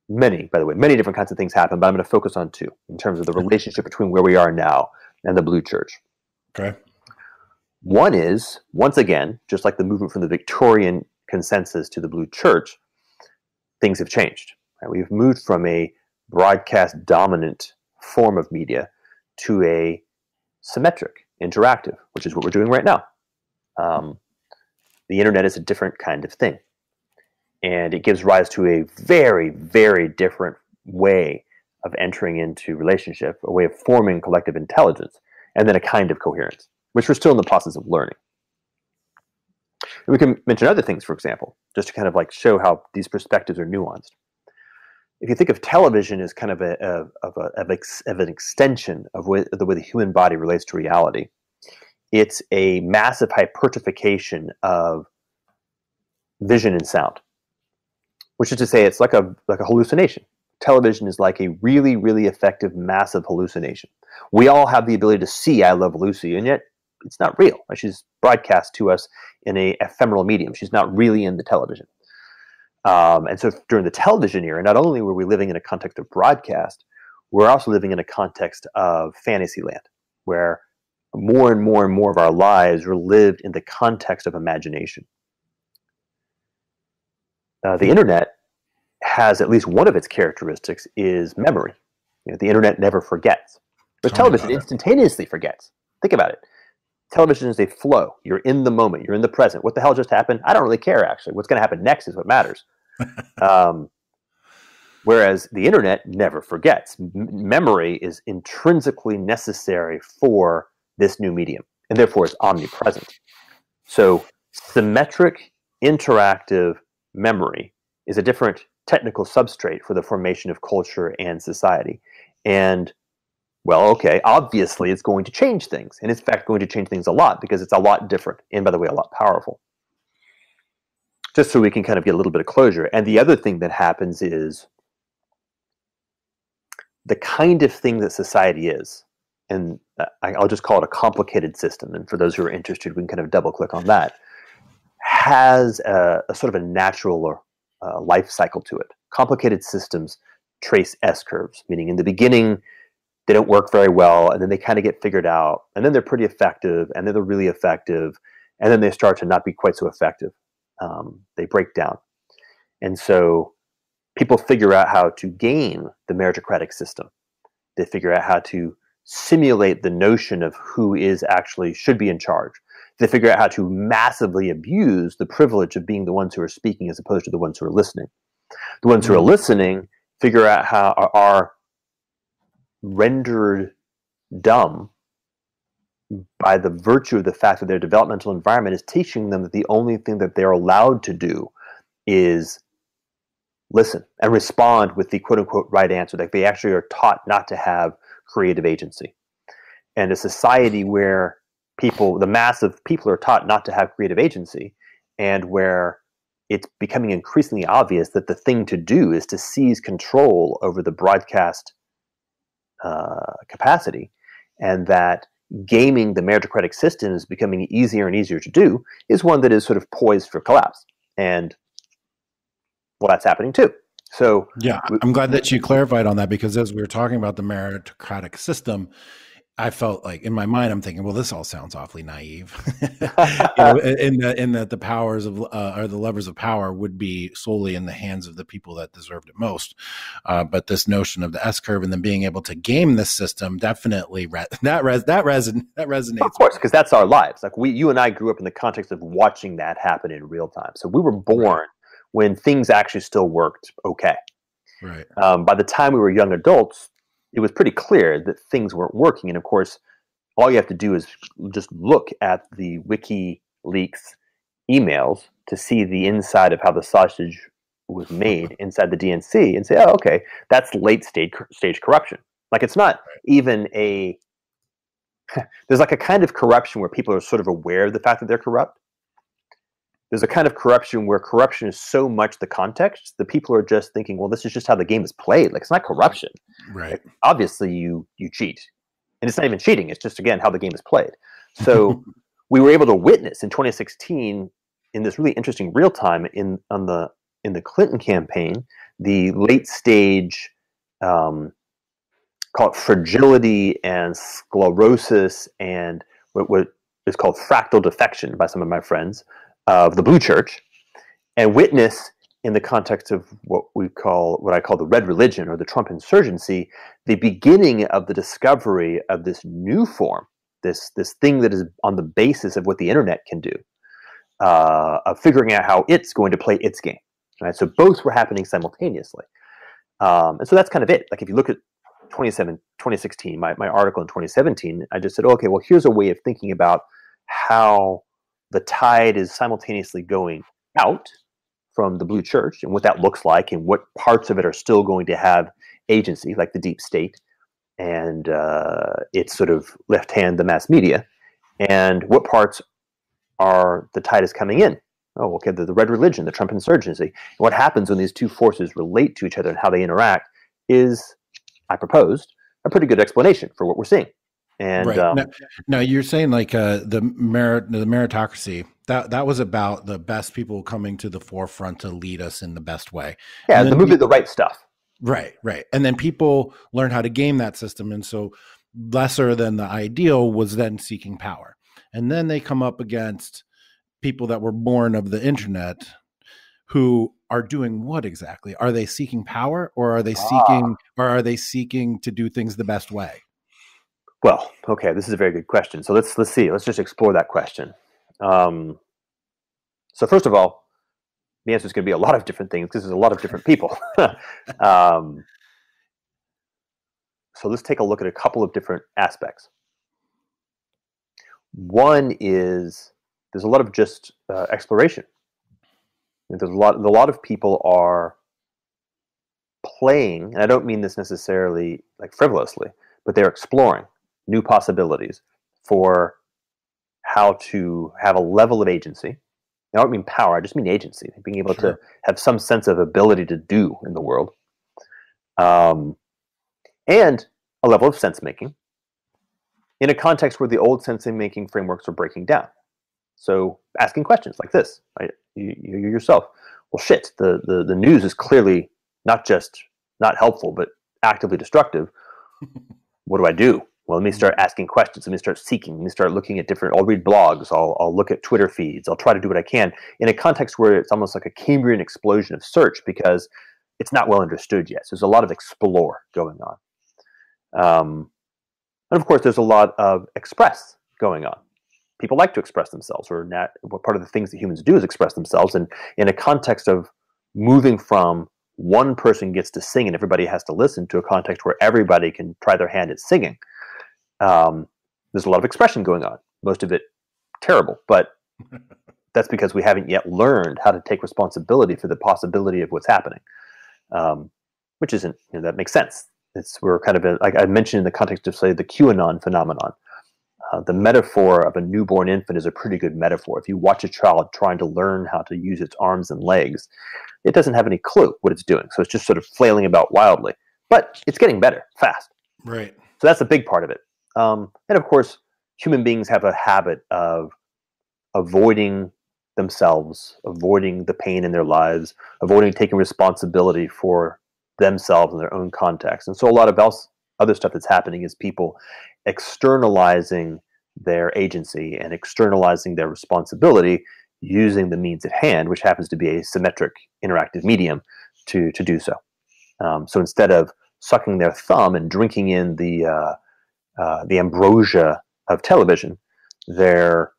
Many different kinds of things happen, but I'm going to focus on two in terms of the relationship between where we are now and the Blue Church.
Okay.
One is, once again, just like the movement from the Victorian consensus to the Blue Church, things have changed. Right? We've moved from a broadcast dominant form of media to a symmetric, interactive, which is what we're doing right now. The internet is a different kind of thing. And it gives rise to a very, very different way of entering into relationship, a way of forming collective intelligence, and then a kind of coherence, which we're still in the process of learning. And we can mention other things, for example, just to kind of like show how these perspectives are nuanced. If you think of television as kind of an extension of the way the human body relates to reality, it's a massive hypertrophication of vision and sound. Which is to say, it's like a hallucination. Television is like a really, really effective, massive hallucination. We all have the ability to see I Love Lucy, and yet it's not real. She's broadcast to us in an ephemeral medium. She's not really in the television. And so during the television era, not only were we living in a context of broadcast, we're also living in a context of fantasy land, where more and more and more of our lives were lived in the context of imagination. The internet has at least one of its characteristics is memory. The internet never forgets. But television instantaneously forgets. Think about it. Television is a flow. You're in the moment. You're in the present. What the hell just happened? I don't really care, actually. What's going to happen next is what matters. Whereas the internet never forgets. Memory is intrinsically necessary for this new medium, and therefore it's omnipresent. So symmetric, interactive memory is a different technical substrate for the formation of culture and society. And, well, okay, obviously it's going to change things. And it's in fact going to change things a lot because it's a lot different and, by the way, a lot powerful. Just so we can kind of get a little bit of closure. And the other thing that happens is the kind of thing that society is, and I'll just call it a complicated system. And for those who are interested, we can kind of double click on that, has a sort of a natural life cycle to it. Complicated systems trace S-curves, meaning in the beginning, they don't work very well, and then they kind of get figured out, and then they're pretty effective, and then they're really effective, and then they start to not be quite so effective. They break down. And so people figure out how to game the meritocratic system. They figure out how to simulate the notion of who is actually should be in charge. They figure out how to massively abuse the privilege of being the ones who are speaking as opposed to the ones who are listening. The ones who are listening figure out how are rendered dumb by the virtue of the fact that their developmental environment is teaching them that the only thing that they're allowed to do is listen and respond with the quote-unquote right answer. Like they actually are taught not to have creative agency. And a society where the mass of people are taught not to have creative agency, and where it's becoming increasingly obvious that the thing to do is to seize control over the broadcast capacity, and that gaming the meritocratic system is becoming easier and easier to do is one that is sort of poised for collapse. And well, that's happening too. So
yeah, I'm glad that you clarified on that, because as we were talking about the meritocratic system, I felt like in my mind, I'm thinking, well, this all sounds awfully naive. In that the powers of or the levers of power would be solely in the hands of the people that deserved it most. But this notion of the S curve and then being able to game this system definitely resonates.
Of course, because that's our lives. Like you and I grew up in the context of watching that happen in real time. So we were born when things actually still worked okay.
Right.
By the time we were young adults, it was pretty clear that things weren't working. And of course, all you have to do is just look at the WikiLeaks emails to see the inside of how the sausage was made inside the DNC and say, oh, okay, that's late stage corruption. Like it's not even there's like a kind of corruption where people are sort of aware of the fact that they're corrupt. There's a kind of corruption where corruption is so much the context that people are just thinking, well, this is just how the game is played. Like, it's not corruption.
Right.
Like, obviously, you cheat. And it's not even cheating. It's just, again, how the game is played. So we were able to witness in 2016, in this really interesting real time in the Clinton campaign, the late stage, call it fragility and sclerosis and what is called fractal defection by some of my friends, of the blue church, and witness in the context of what I call the red religion or the Trump insurgency, the beginning of the discovery of this new form, this thing that is on the basis of what the internet can do, of figuring out how it's going to play its game. Right? So both were happening simultaneously. And so that's kind of it. Like if you look at 2016, my article in 2017, I just said, okay, well, here's a way of thinking about how the tide is simultaneously going out from the blue church and what that looks like and what parts of it are still going to have agency, like the deep state and its sort of left hand, the mass media, and what parts are the tide is coming in. Oh, okay, the red religion, the Trump insurgency. And what happens when these two forces relate to each other and how they interact is, I proposed, a pretty good explanation for what we're seeing. And
right. Now you're saying like the meritocracy, that was about the best people coming to the forefront to lead us in the best way.
Yeah, the movie The Right Stuff.
Right. And then people learn how to game that system. And so lesser than the ideal was then seeking power. And then they come up against people that were born of the internet who are doing what exactly? Are they seeking power, or are they seeking to do things the best way?
Well, okay, this is a very good question. So let's see. Let's just explore that question. So first of all, the answer is going to be a lot of different things because there's a lot of different people. So let's take a look at a couple of different aspects. One is there's a lot of just exploration. There's a lot of people are playing, and I don't mean this necessarily like frivolously, but they're exploring new possibilities for how to have a level of agency. I don't mean power, I just mean agency, being able to have some sense of ability to do in the world. And a level of sense-making in a context where the old sense-making frameworks are breaking down. So asking questions like this, right? You yourself, well, shit, the news is clearly not just not helpful, but actively destructive. What do I do? Well, let me start asking questions. Let me start seeking. Let me start looking at I'll read blogs. I'll look at Twitter feeds. I'll try to do what I can in a context where it's almost like a Cambrian explosion of search because it's not well understood yet. So there's a lot of explore going on. And of course, there's a lot of express going on. People like to express themselves, or not. What part of the things that humans do is express themselves. And in a context of moving from one person gets to sing and everybody has to listen to a context where everybody can try their hand at singing, there's a lot of expression going on. Most of it terrible, but that's because we haven't yet learned how to take responsibility for the possibility of what's happening, which isn't, that makes sense. We're kind of, like I mentioned in the context of, say, the QAnon phenomenon. The metaphor of a newborn infant is a pretty good metaphor. If you watch a child trying to learn how to use its arms and legs, it doesn't have any clue what it's doing. So it's just sort of flailing about wildly. But it's getting better, fast.
Right.
So that's a big part of it. And of course, human beings have a habit of avoiding themselves, avoiding the pain in their lives, avoiding taking responsibility for themselves and their own context. And so a lot of other stuff that's happening is people externalizing their agency and externalizing their responsibility using the means at hand, which happens to be a symmetric interactive medium to do so. So instead of sucking their thumb and drinking in the ambrosia of television, they're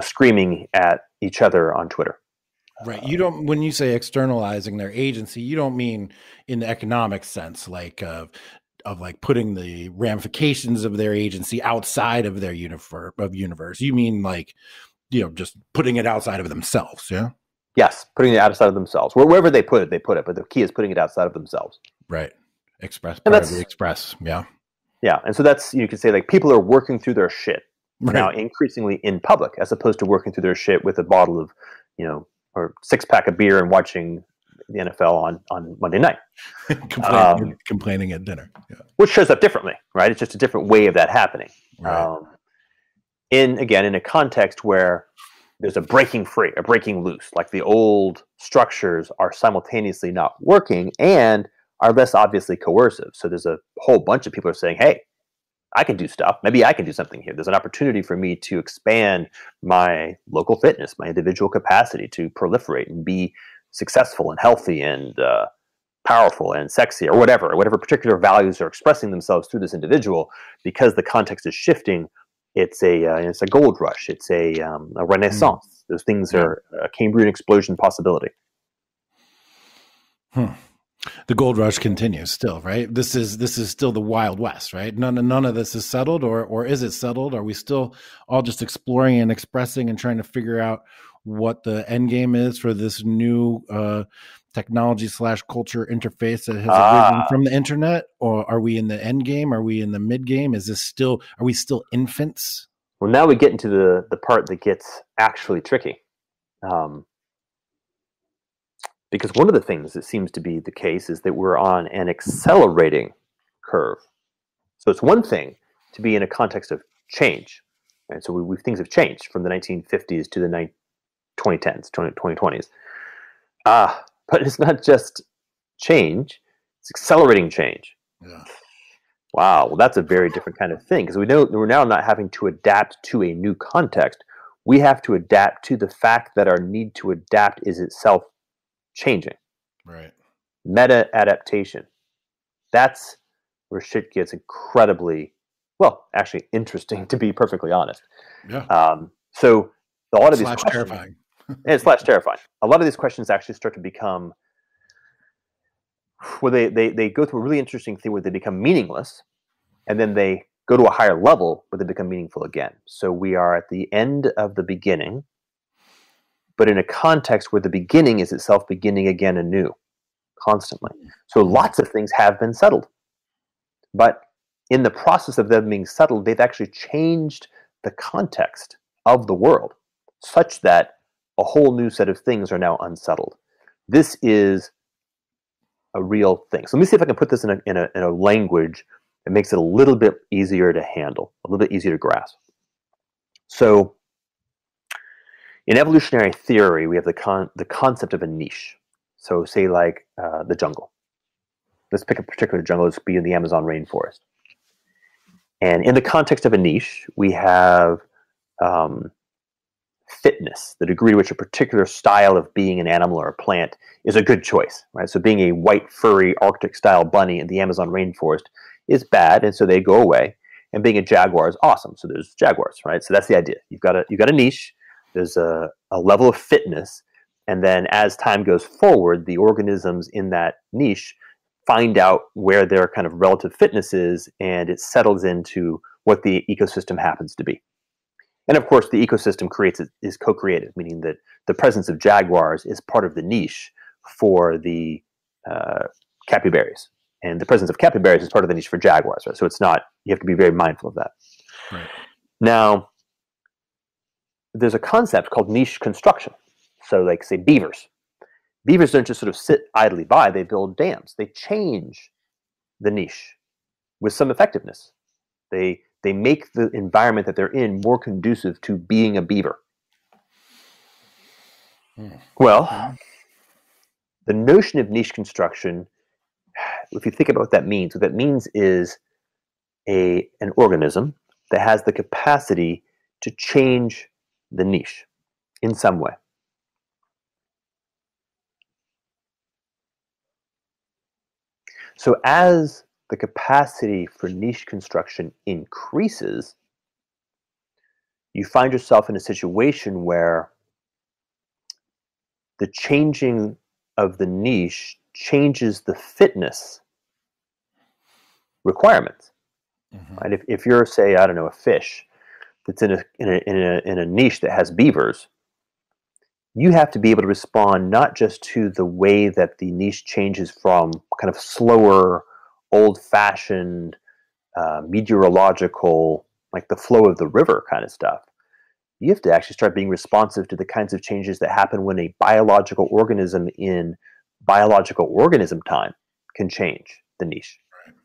screaming at each other on Twitter.
Right. You don't, when you say externalizing their agency, you don't mean in the economic sense, like of like putting the ramifications of their agency outside of their universe. You mean like, just putting it outside of themselves. Yeah.
Yes. Putting it outside of themselves. Wherever they put it. But the key is putting it outside of themselves.
Right. Part of the express. Yeah.
Yeah. And so that's, you could say, like, people are working through their shit now increasingly in public, as opposed to working through their shit with a bottle of, or 6-pack of beer and watching the NFL on Monday night.
Complaining at dinner. Yeah.
Which shows up differently, right? It's just a different way of that happening. Right. In a context where there's a breaking free, a breaking loose, like the old structures are simultaneously not working and are less obviously coercive. So there's a whole bunch of people are saying, hey, I can do stuff. Maybe I can do something here. There's an opportunity for me to expand my local fitness, my individual capacity to proliferate and be successful and healthy and powerful and sexy, or whatever particular values are expressing themselves through this individual. Because the context is shifting, it's a gold rush. It's a renaissance. Those things are a Cambrian explosion possibility.
The gold rush continues still, right? This is still the Wild West, right? None of this is settled, or is it settled? Are we still all just exploring and expressing and trying to figure out what the end game is for this new technology/culture interface that has arisen from the internet? Or are we in the end game? Are we in the mid game? Are we still infants?
Well, now we get into the part that gets actually tricky. Because one of the things that seems to be the case is that we're on an accelerating curve. So it's one thing to be in a context of change. Right? So things have changed from the 1950s to the 2010s, 2020s. But it's not just change, it's accelerating change.
Yeah.
Wow, well, that's a very different kind of thing, because we know we're now not having to adapt to a new context. We have to adapt to the fact that our need to adapt is itself changing.
Right.
Meta adaptation. That's where shit gets incredibly, actually interesting, to be perfectly honest.
Yeah.
So a lot of these questions,
terrifying.
and / terrifying. A lot of these questions actually start to become, well, they go through a really interesting thing where they become meaningless, and then they go to a higher level where they become meaningful again. So we are at the end of the beginning, but in a context where the beginning is itself beginning again anew, constantly. So lots of things have been settled. But in the process of them being settled, they've actually changed the context of the world such that a whole new set of things are now unsettled. This is a real thing. So let me see if I can put this in a language that makes it a little bit easier to handle, a little bit easier to grasp. So in evolutionary theory, we have the concept of a niche. So say like the jungle. Let's pick a particular jungle. Let's be in the Amazon rainforest. And in the context of a niche, we have fitness, the degree to which a particular style of being an animal or a plant is a good choice, right? So being a white, furry, Arctic-style bunny in the Amazon rainforest is bad, and so they go away. And being a jaguar is awesome, so there's jaguars, right? So that's the idea. You've got a niche. There's a level of fitness, and then as time goes forward, the organisms in that niche find out where their kind of relative fitness is, and it settles into what the ecosystem happens to be. And of course, the ecosystem is co-creative, meaning that the presence of jaguars is part of the niche for the capybaras, and the presence of capybaras is part of the niche for jaguars. Right? So it's not. You have to be very mindful of that.
Right.
Now, there's a concept called niche construction. So, like, say, beavers. Beavers don't just sort of sit idly by. They build dams. They change the niche with some effectiveness. They make the environment that they're in more conducive to being a beaver. Well, the notion of niche construction, if you think about what that means is an organism that has the capacity to change the niche in some way. So as the capacity for niche construction increases, you find yourself in a situation where the changing of the niche changes the fitness requirements. Right? If you're, say, I don't know, a fish that's in a niche that has beavers, you have to be able to respond not just to the way that the niche changes from kind of slower, old-fashioned, meteorological, like the flow of the river kind of stuff. You have to actually start being responsive to the kinds of changes that happen when a biological organism in biological organism time can change the niche.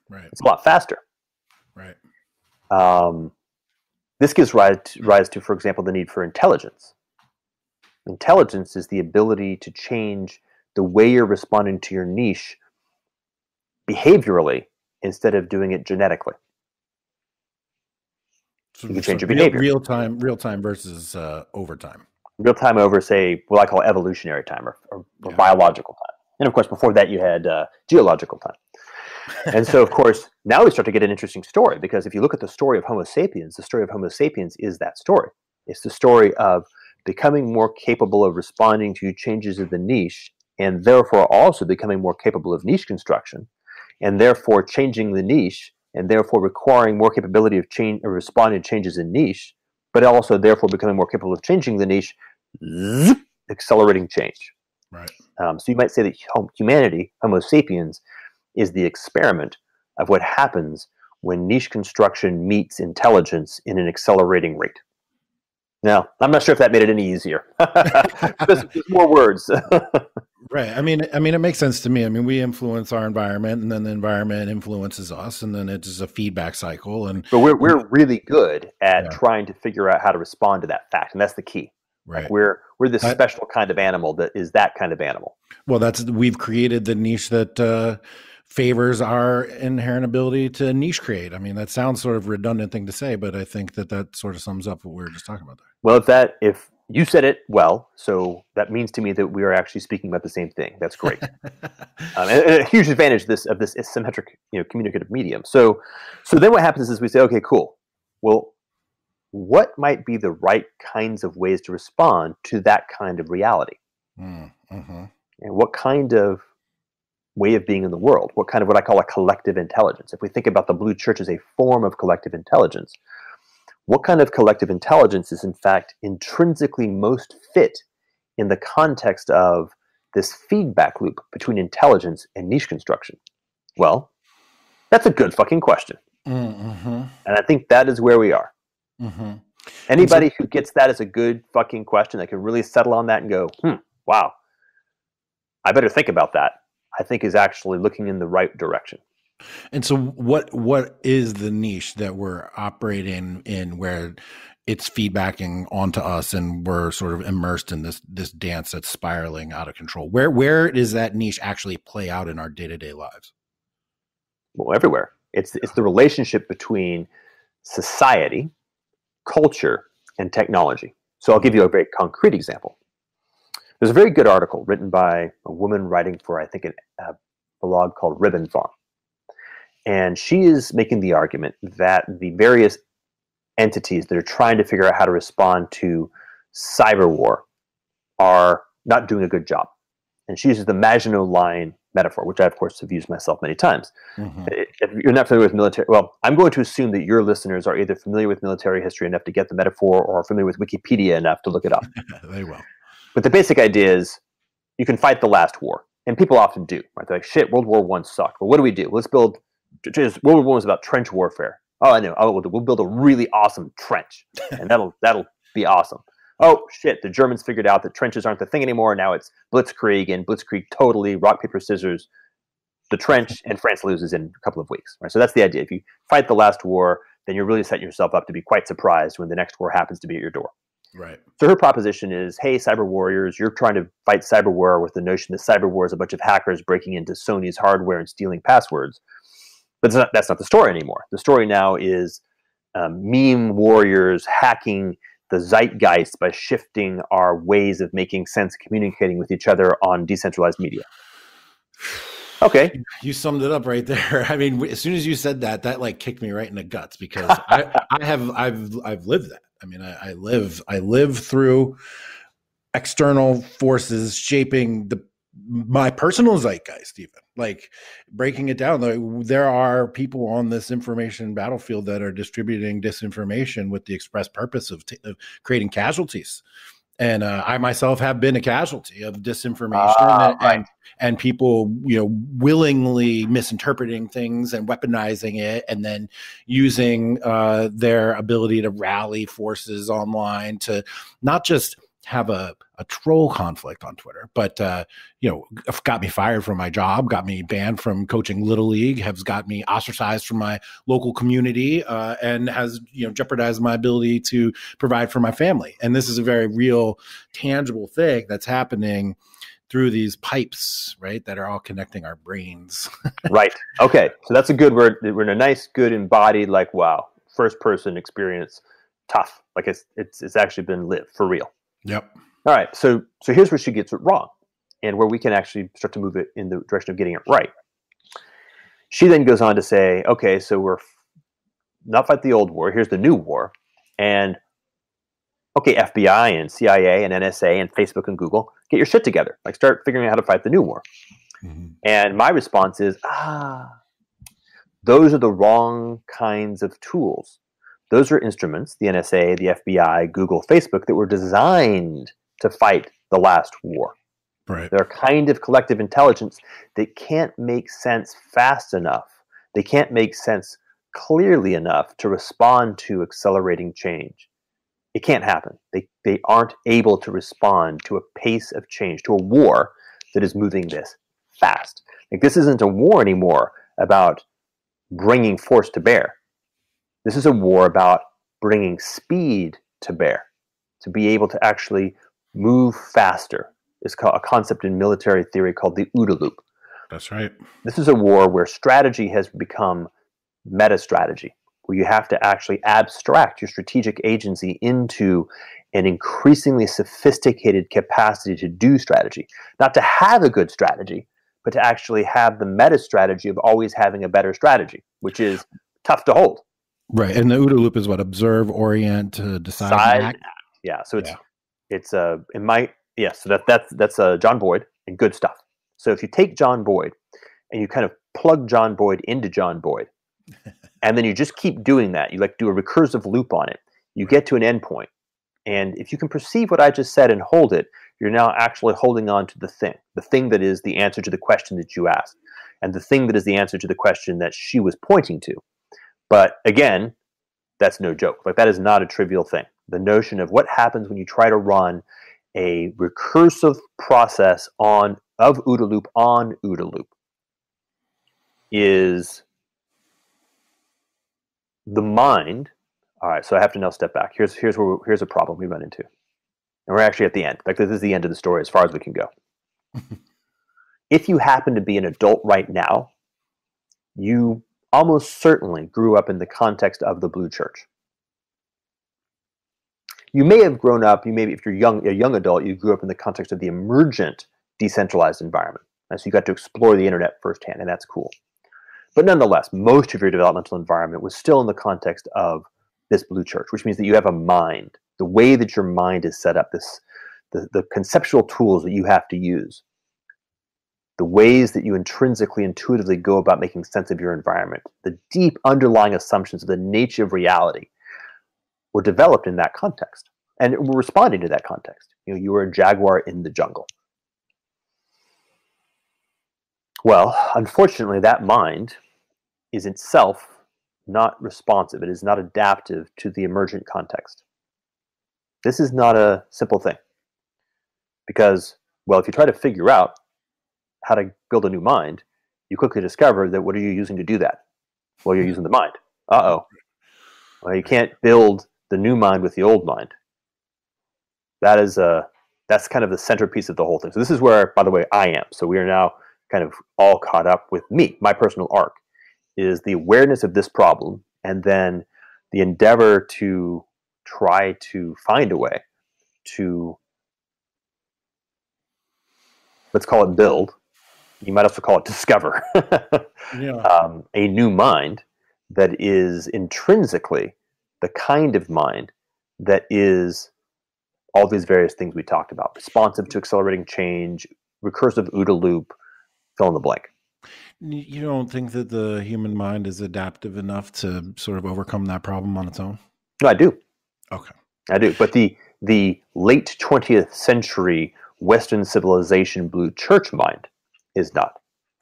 Right.
It's a lot faster.
Right.
This gives rise to, for example, the need for intelligence. Intelligence is the ability to change the way you're responding to your niche behaviorally instead of doing it genetically.
So,
you can change your behavior.
Real time versus overtime.
Real time over, say, what I call evolutionary time or biological time. And of course, before that, you had geological time. And so, of course, now we start to get an interesting story, because if you look at the story of Homo sapiens, the story of Homo sapiens is that story. It's the story of becoming more capable of responding to changes in the niche, and therefore also becoming more capable of niche construction, and therefore changing the niche, and therefore requiring more capability of change or responding to changes in niche, but also therefore becoming more capable of changing the niche, accelerating change.
Right.
So you might say that humanity, Homo sapiens, is the experiment of what happens when niche construction meets intelligence in an accelerating rate. Now, I'm not sure if that made it any easier. There's more words.
Right. I mean, it makes sense to me. I mean, we influence our environment, and then the environment influences us, and then it's a feedback cycle. But
we're really good at trying to figure out how to respond to that fact, and that's the key.
Right.
Like we're this special kind of animal that is that kind of animal.
Well, we've created the niche that favors our inherent ability to niche create. I mean, that sounds sort of redundant thing to say, but I think that sort of sums up what we were just talking about there.
Well, if you said it well, so that means to me that we are actually speaking about the same thing. That's great. And a huge advantage of this asymmetric, communicative medium. So then what happens is we say, okay, cool. Well, what might be the right kinds of ways to respond to that kind of reality? And what kind of way of being in the world? What kind of what I call a collective intelligence? If we think about the Blue Church as a form of collective intelligence, what kind of collective intelligence is in fact intrinsically most fit in the context of this feedback loop between intelligence and niche construction? Well, that's a good fucking question. And I think that is where we are. Anybody who gets that as a good fucking question, that can really settle on that and go, wow, I better think about that, I think is actually looking in the right direction.
And so what is the niche that we're operating in, where it's feedbacking onto us and we're sort of immersed in this dance that's spiraling out of control? Where does that niche actually play out in our day-to-day lives?
Well, everywhere. It's the relationship between society, culture, and technology. So I'll give you a very concrete example. There's a very good article written by a woman writing for, I think, a blog called Ribbon Farm. And she is making the argument that the various entities that are trying to figure out how to respond to cyber war are not doing a good job. And she uses the Maginot Line metaphor, which I, of course, have used myself many times. If you're not familiar with military, well, I'm going to assume that your listeners are either familiar with military history enough to get the metaphor or are familiar with Wikipedia enough to look it up.
They will.
But the basic idea is you can fight the last war. And people often do. Right? They're like, shit, World War I sucked. But what do? Let's build... World War I was about trench warfare. Oh, I know. We'll build a really awesome trench. And that'll be awesome. Oh, shit, the Germans figured out that trenches aren't the thing anymore. Now it's blitzkrieg, and blitzkrieg totally, rock, paper, scissors, the trench, and France loses in a couple of weeks. Right? So that's the idea. If you fight the last war, then you're really setting yourself up to be quite surprised when the next war happens to be at your door.
Right.
So her proposition is, hey, cyber warriors, you're trying to fight cyber war with the notion that cyber war is a bunch of hackers breaking into Sony's hardware and stealing passwords. But that's not the story anymore. The story now is meme warriors hacking the zeitgeist by shifting our ways of making sense, communicating with each other on decentralized media. Okay.
You summed it up right there. I mean, as soon as you said that like kicked me right in the guts, because I've lived that. I mean, I live through external forces shaping my personal zeitgeist, even like breaking it down. Like, there are people on this information battlefield that are distributing disinformation with the express purpose of creating casualties. And I myself have been a casualty of disinformation and people, willingly misinterpreting things and weaponizing it, and then using their ability to rally forces online to not just have a troll conflict on Twitter, but got me fired from my job, got me banned from coaching Little League, has got me ostracized from my local community, and has jeopardized my ability to provide for my family. And this is a very real, tangible thing that's happening through these pipes, right, that are all connecting our brains.
Right. Okay. So that's a good word. We're in a nice, good, embodied, like, wow, first person experience, tough. Like it's actually been lived for real.
Yep.
All right. So here's where she gets it wrong, and where we can actually start to move it in the direction of getting it right. She then goes on to say, okay, so we're not fight the old war. Here's the new war. And okay, FBI and CIA and NSA and Facebook and Google, get your shit together. Like, start figuring out how to fight the new war. Mm-hmm. And my response is, those are the wrong kinds of tools. Those are instruments, the NSA, the FBI, Google, Facebook, that were designed to fight the last war.
Right.
They're a kind of collective intelligence that can't make sense fast enough. They can't make sense clearly enough to respond to accelerating change. It can't happen. They aren't able to respond to a pace of change, to a war that is moving this fast. Like, this isn't a war anymore about bringing force to bear. This is a war about bringing speed to bear, to be able to actually move faster. It's called a concept in military theory called the OODA loop.
That's right.
This is a war where strategy has become meta strategy, where you have to actually abstract your strategic agency into an increasingly sophisticated capacity to do strategy. Not to have a good strategy, but to actually have the meta strategy of always having a better strategy, which is tough to hold.
Right. And the OODA loop is what? Observe, orient, decide, act.
Yeah. So so that's John Boyd and good stuff. So if you take John Boyd and you kind of plug John Boyd into John Boyd, and then you just keep doing that, you like do a recursive loop on it, you get to an endpoint. And if you can perceive what I just said and hold it, you're now actually holding on to the thing that is the answer to the question that you asked, and the thing that is the answer to the question that she was pointing to. But again, that's no joke. Like, that is not a trivial thing. The notion of what happens when you try to run a recursive process of OODA loop on OODA loop is the mind. All right, so I have to now step back. Here's a problem we run into. And we're actually at the end. Like, this is the end of the story as far as we can go. If you happen to be an adult right now, you almost certainly grew up in the context of the Blue Church. You may have grown up, if you're a young adult, you grew up in the context of the emergent decentralized environment. And so you got to explore the internet firsthand, and that's cool. But nonetheless, most of your developmental environment was still in the context of this Blue Church, which means that you have a mind. The way that your mind is set up, the conceptual tools that you have to use, the ways that you intrinsically, intuitively go about making sense of your environment, the deep underlying assumptions of the nature of reality were developed in that context. And we're responding to that context. You were a jaguar in the jungle. Well, unfortunately, that mind is itself not responsive. It is not adaptive to the emergent context. This is not a simple thing. Because, well, if you try to figure out how to build a new mind, you quickly discover that what are you using to do that? Well, you're using the mind. Uh-oh. Well, you can't build the new mind with the old mind. That's kind of the centerpiece of the whole thing. So this is where, by the way, I am. So we are now kind of all caught up with me. My personal arc is the awareness of this problem, and then the endeavor to try to find a way to, let's call it build. You might also call it discover a new mind that is intrinsically the kind of mind that is all these various things we talked about: responsive to accelerating change, recursive OODA loop, fill in the blank.
You don't think that the human mind is adaptive enough to sort of overcome that problem on its own?
No, I do.
Okay.
I do. But the late 20th century Western civilization blue church mind is not.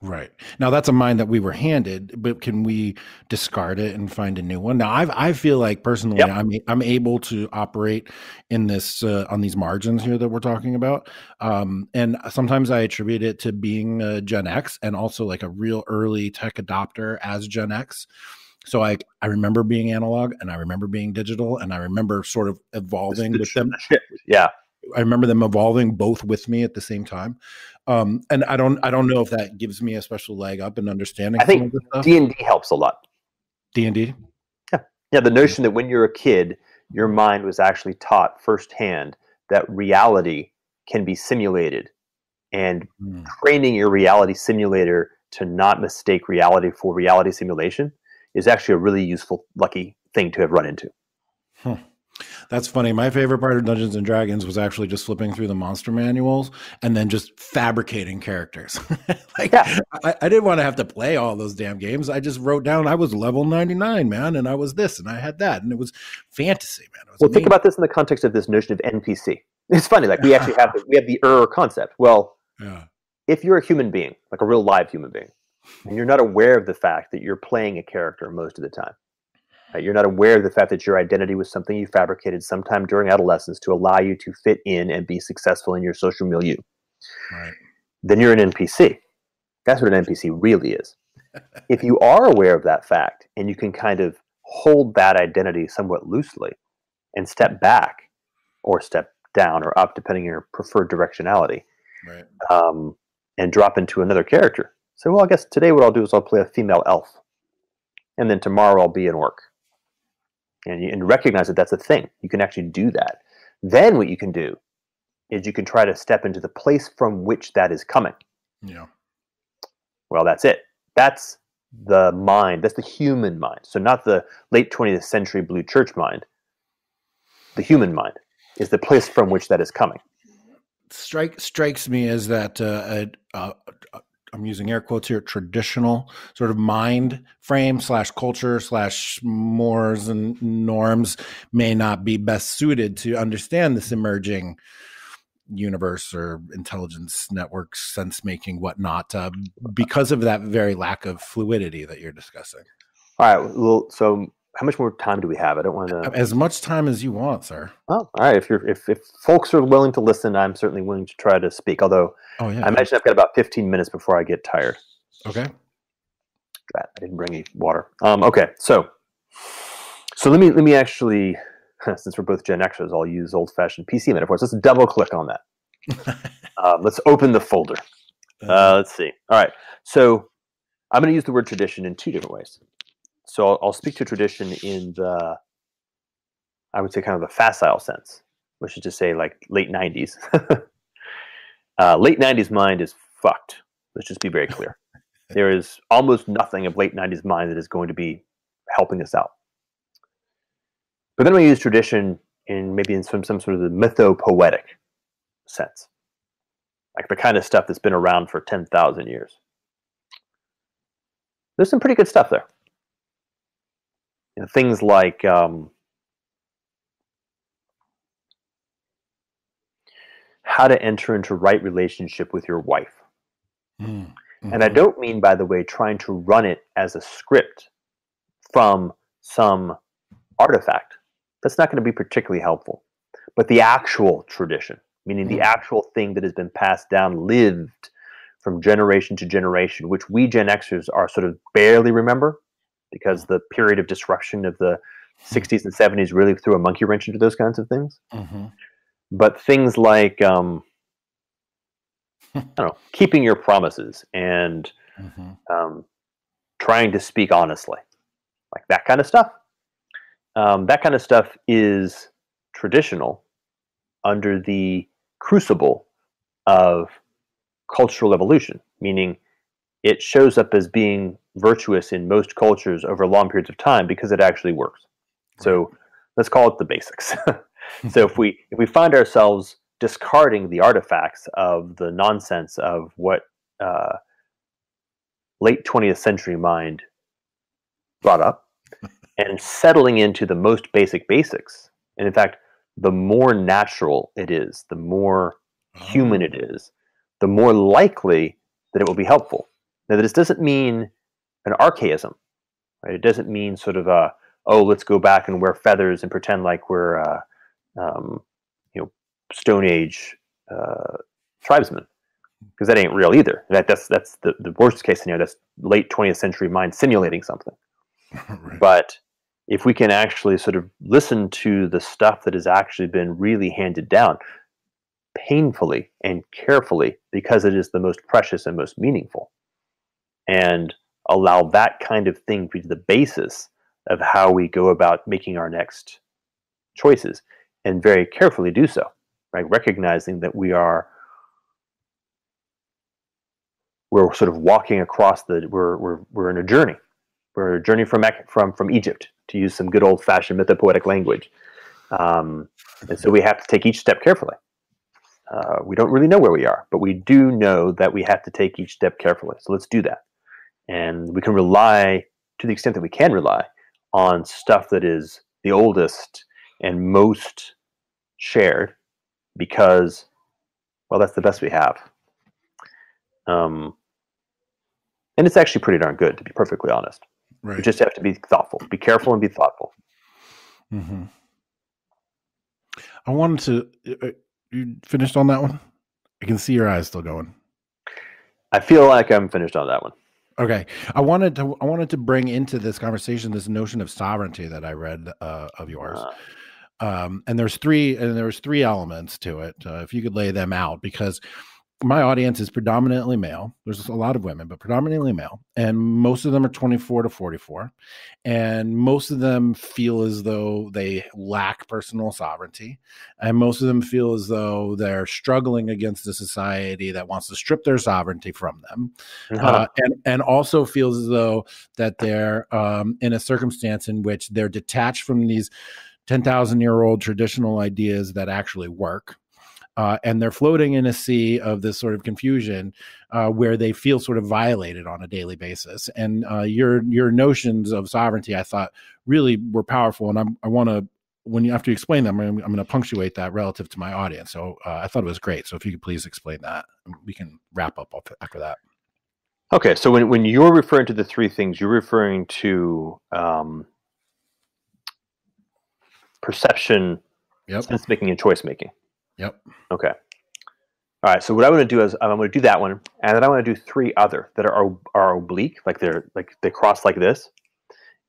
Right. Now that's a mind that we were handed, but can we discard it and find a new one? Now I feel like personally, I'm able to operate in this on these margins here that we're talking about, and sometimes I attribute it to being Gen X and also like a real early tech adopter as Gen X. So I remember being analog, and I remember being digital, and I remember sort of evolving with them.
Yeah.
I remember them evolving both with me at the same time. And I don't know if that gives me a special leg up in understanding.
I think D&D helps a lot.
D&D?
Yeah. The notion that when you're a kid, your mind was actually taught firsthand that reality can be simulated, and training your reality simulator to not mistake reality for reality simulation is actually a really useful, lucky thing to have run into.
That's funny. My favorite part of Dungeons and Dragons was actually just flipping through the monster manuals and then just fabricating characters. I didn't want to have to play all those damn games. I just wrote down I was level 99, man, and I was this and I had that, and it was fantasy, man. It was amazing.
Think about this in the context of this notion of NPC. It's funny, like we actually have the concept. Well, if you're a human being, like a real live human being, and you're not aware of the fact that you're playing a character most of the time. You're not aware of the fact that your identity was something you fabricated sometime during adolescence to allow you to fit in and be successful in your social milieu.
Right.
Then you're an NPC. That's what an NPC really is. If you are aware of that fact and you can kind of hold that identity somewhat loosely and step back or step down or up, depending on your preferred directionality, and drop into another character. So, well, I guess today what I'll do is I'll play a female elf. And then tomorrow I'll be an orc. And recognize that that's a thing. You can actually do that. Then what you can do is you can try to step into the place from which that is coming.
Yeah.
Well, that's it. That's the mind. That's the human mind. So not the late 20th century blue church mind. The human mind is the place from which that is coming.
Strikes me as that I'm using air quotes here, traditional sort of mind frame / culture / mores and norms may not be best suited to understand this emerging universe or intelligence networks, sense making, whatnot, because of that very lack of fluidity that you're discussing.
All right. Well, so how much more time do we have? I don't want to.
As much time as you want, sir.
Oh, all right. If folks are willing to listen, I'm certainly willing to try to speak. Although, I imagine I've got about 15 minutes before I get tired.
Okay.
I didn't bring any water. Okay. So let me actually, since we're both Gen Xers, I'll use old-fashioned PC metaphors. Let's double click on that. Let's open the folder. Let's see. All right. So I'm going to use the word tradition in two different ways. So I'll speak to tradition in the, I would say, kind of the facile sense, which is to say like late 90s. Late 90s mind is fucked. Let's just be very clear. There is almost nothing of late 90s mind that is going to be helping us out. But then we use tradition in some sort of the mythopoetic sense, like the kind of stuff that's been around for 10,000 years. There's some pretty good stuff there. Things like how to enter into right relationship with your wife. Mm-hmm. And I don't mean, by the way, trying to run it as a script from some artifact. That's not going to be particularly helpful. But the actual tradition, meaning the actual thing that has been passed down, lived from generation to generation, which we Gen Xers are sort of barely remember because the period of disruption of the 60s and 70s really threw a monkey wrench into those kinds of things. But things like, I don't know, keeping your promises and trying to speak honestly, like that kind of stuff. That kind of stuff is traditional under the crucible of cultural evolution, meaning it shows up as being virtuous in most cultures over long periods of time because it actually works. So let's call it the basics. So if we find ourselves discarding the artifacts of the nonsense of what late 20th century mind brought up and settling into the most basic basics, and in fact, the more natural it is, the more human it is, the more likely that it will be helpful. Now, this doesn't mean an archaism, right? It doesn't mean sort of let's go back and wear feathers and pretend like we're, Stone Age tribesmen, because that ain't real either. That's the worst case scenario. That's late 20th century mind simulating something. Right. But if we can actually sort of listen to the stuff that has actually been really handed down painfully and carefully because it is the most precious and most meaningful, and allow that kind of thing to be the basis of how we go about making our next choices, and very carefully do so, right? Recognizing that we're sort of walking across we're in a journey. We're a journey from Egypt, to use some good old-fashioned mythopoetic language. And so we have to take each step carefully. We don't really know where we are, but we do know that we have to take each step carefully. So let's do that. And we can rely, to the extent that we can rely, on stuff that is the oldest and most shared, because, well, that's the best we have. And it's actually pretty darn good, to be perfectly honest. Right. You just have to be thoughtful, be careful, and be thoughtful.
I wanted to. You finished on that one? I can see your eyes still going.
I feel like I'm finished on that one.
Okay, I wanted to bring into this conversation this notion of sovereignty that I read of yours. And there's three elements to it. If you could lay them out, because my audience is predominantly male. There's a lot of women, but predominantly male. And most of them are 24 to 44. And most of them feel as though they lack personal sovereignty. And most of them feel as though they're struggling against a society that wants to strip their sovereignty from them. And also feels as though that they're in a circumstance in which they're detached from these 10,000-year-old traditional ideas that actually work. And they're floating in a sea of this sort of confusion where they feel sort of violated on a daily basis. And your notions of sovereignty, I thought, really were powerful. And I want to, after you explain them, I'm going to punctuate that relative to my audience. So I thought it was great. So if you could please explain that, we can wrap up after that.
Okay. So when you're referring to the three things, you're referring to perception, sense making, and choice making.
Yep.
Okay. All right. So what I want to do is I'm going to do that one, and then I want to do three other that are oblique, like they cross like this,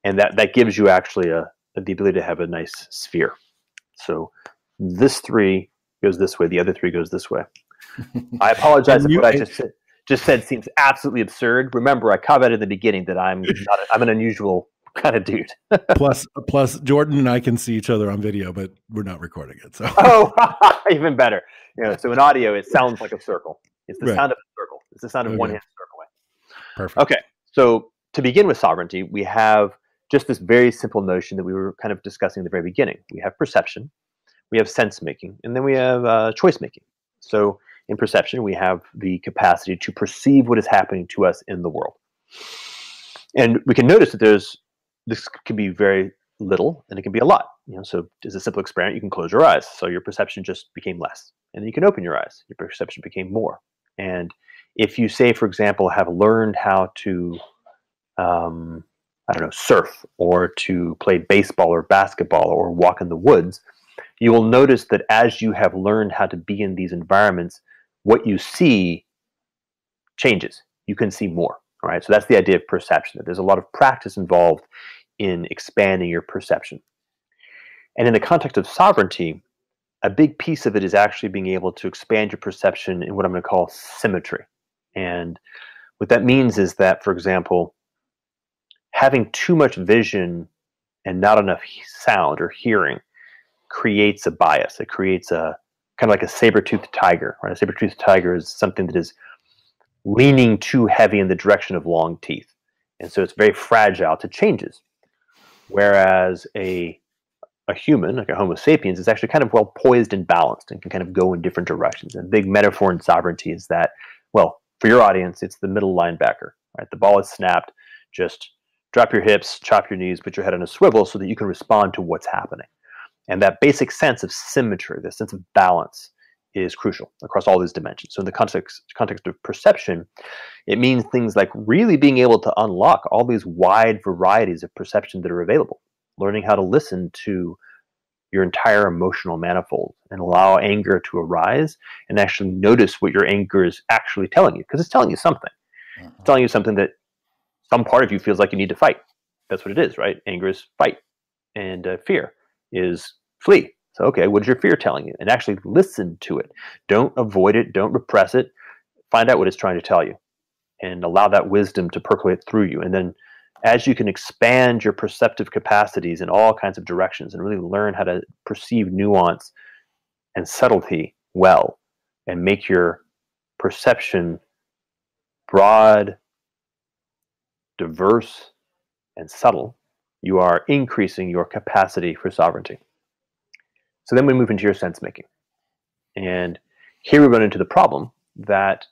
and that gives you actually the ability to have a nice sphere. So this three goes this way, the other three goes this way. I apologize if what I just said seems absolutely absurd. Remember, I caveated in the beginning that I'm an unusual kind of dude.
plus Jordan and I can see each other on video, but we're not recording it. So
even better. So in audio it sounds like a circle. It's the sound of a circle. It's the sound of one hand circling.
Perfect.
Okay. So to begin with sovereignty, we have just this very simple notion that we were kind of discussing at the very beginning. We have perception, we have sense making, and then we have choice making. So in perception, we have the capacity to perceive what is happening to us in the world. And we can notice that this can be very little and it can be a lot. So as a simple experiment, you can close your eyes. So your perception just became less. And then you can open your eyes. Your perception became more. And if you say, for example, have learned how to, surf, or to play baseball or basketball or walk in the woods, you will notice that as you have learned how to be in these environments, what you see changes, you can see more. All right. So that's the idea of perception, that there's a lot of practice involved in expanding your perception. And in the context of sovereignty, a big piece of it is actually being able to expand your perception in what I'm going to call symmetry. And what that means is that, for example, having too much vision and not enough sound or hearing creates a bias. It creates a kind of like a saber-toothed tiger, right? A saber-toothed tiger is something that is leaning too heavy in the direction of long teeth. And so it's very fragile to changes. Whereas a human, like a Homo sapiens, is actually kind of well poised and balanced and can kind of go in different directions. And a big metaphor in sovereignty is that, well, for your audience, it's the middle linebacker, right? The ball is snapped, just drop your hips, chop your knees, put your head on a swivel so that you can respond to what's happening. And that basic sense of symmetry, the sense of balance, is crucial across all these dimensions. So in the context of perception, it means things like really being able to unlock all these wide varieties of perception that are available, learning how to listen to your entire emotional manifold and allow anger to arise and actually notice what your anger is actually telling you, because it's telling you something. It's telling you something that some part of you feels like you need to fight. That's what it is, right? Anger is fight, and fear is flee. So, okay, what is your fear telling you? And actually listen to it. Don't avoid it. Don't repress it. Find out what it's trying to tell you and allow that wisdom to percolate through you. And then as you can expand your perceptive capacities in all kinds of directions and really learn how to perceive nuance and subtlety well and make your perception broad, diverse, and subtle, you are increasing your capacity for sovereignty. So then we move into your sense making. And here we run into the problem that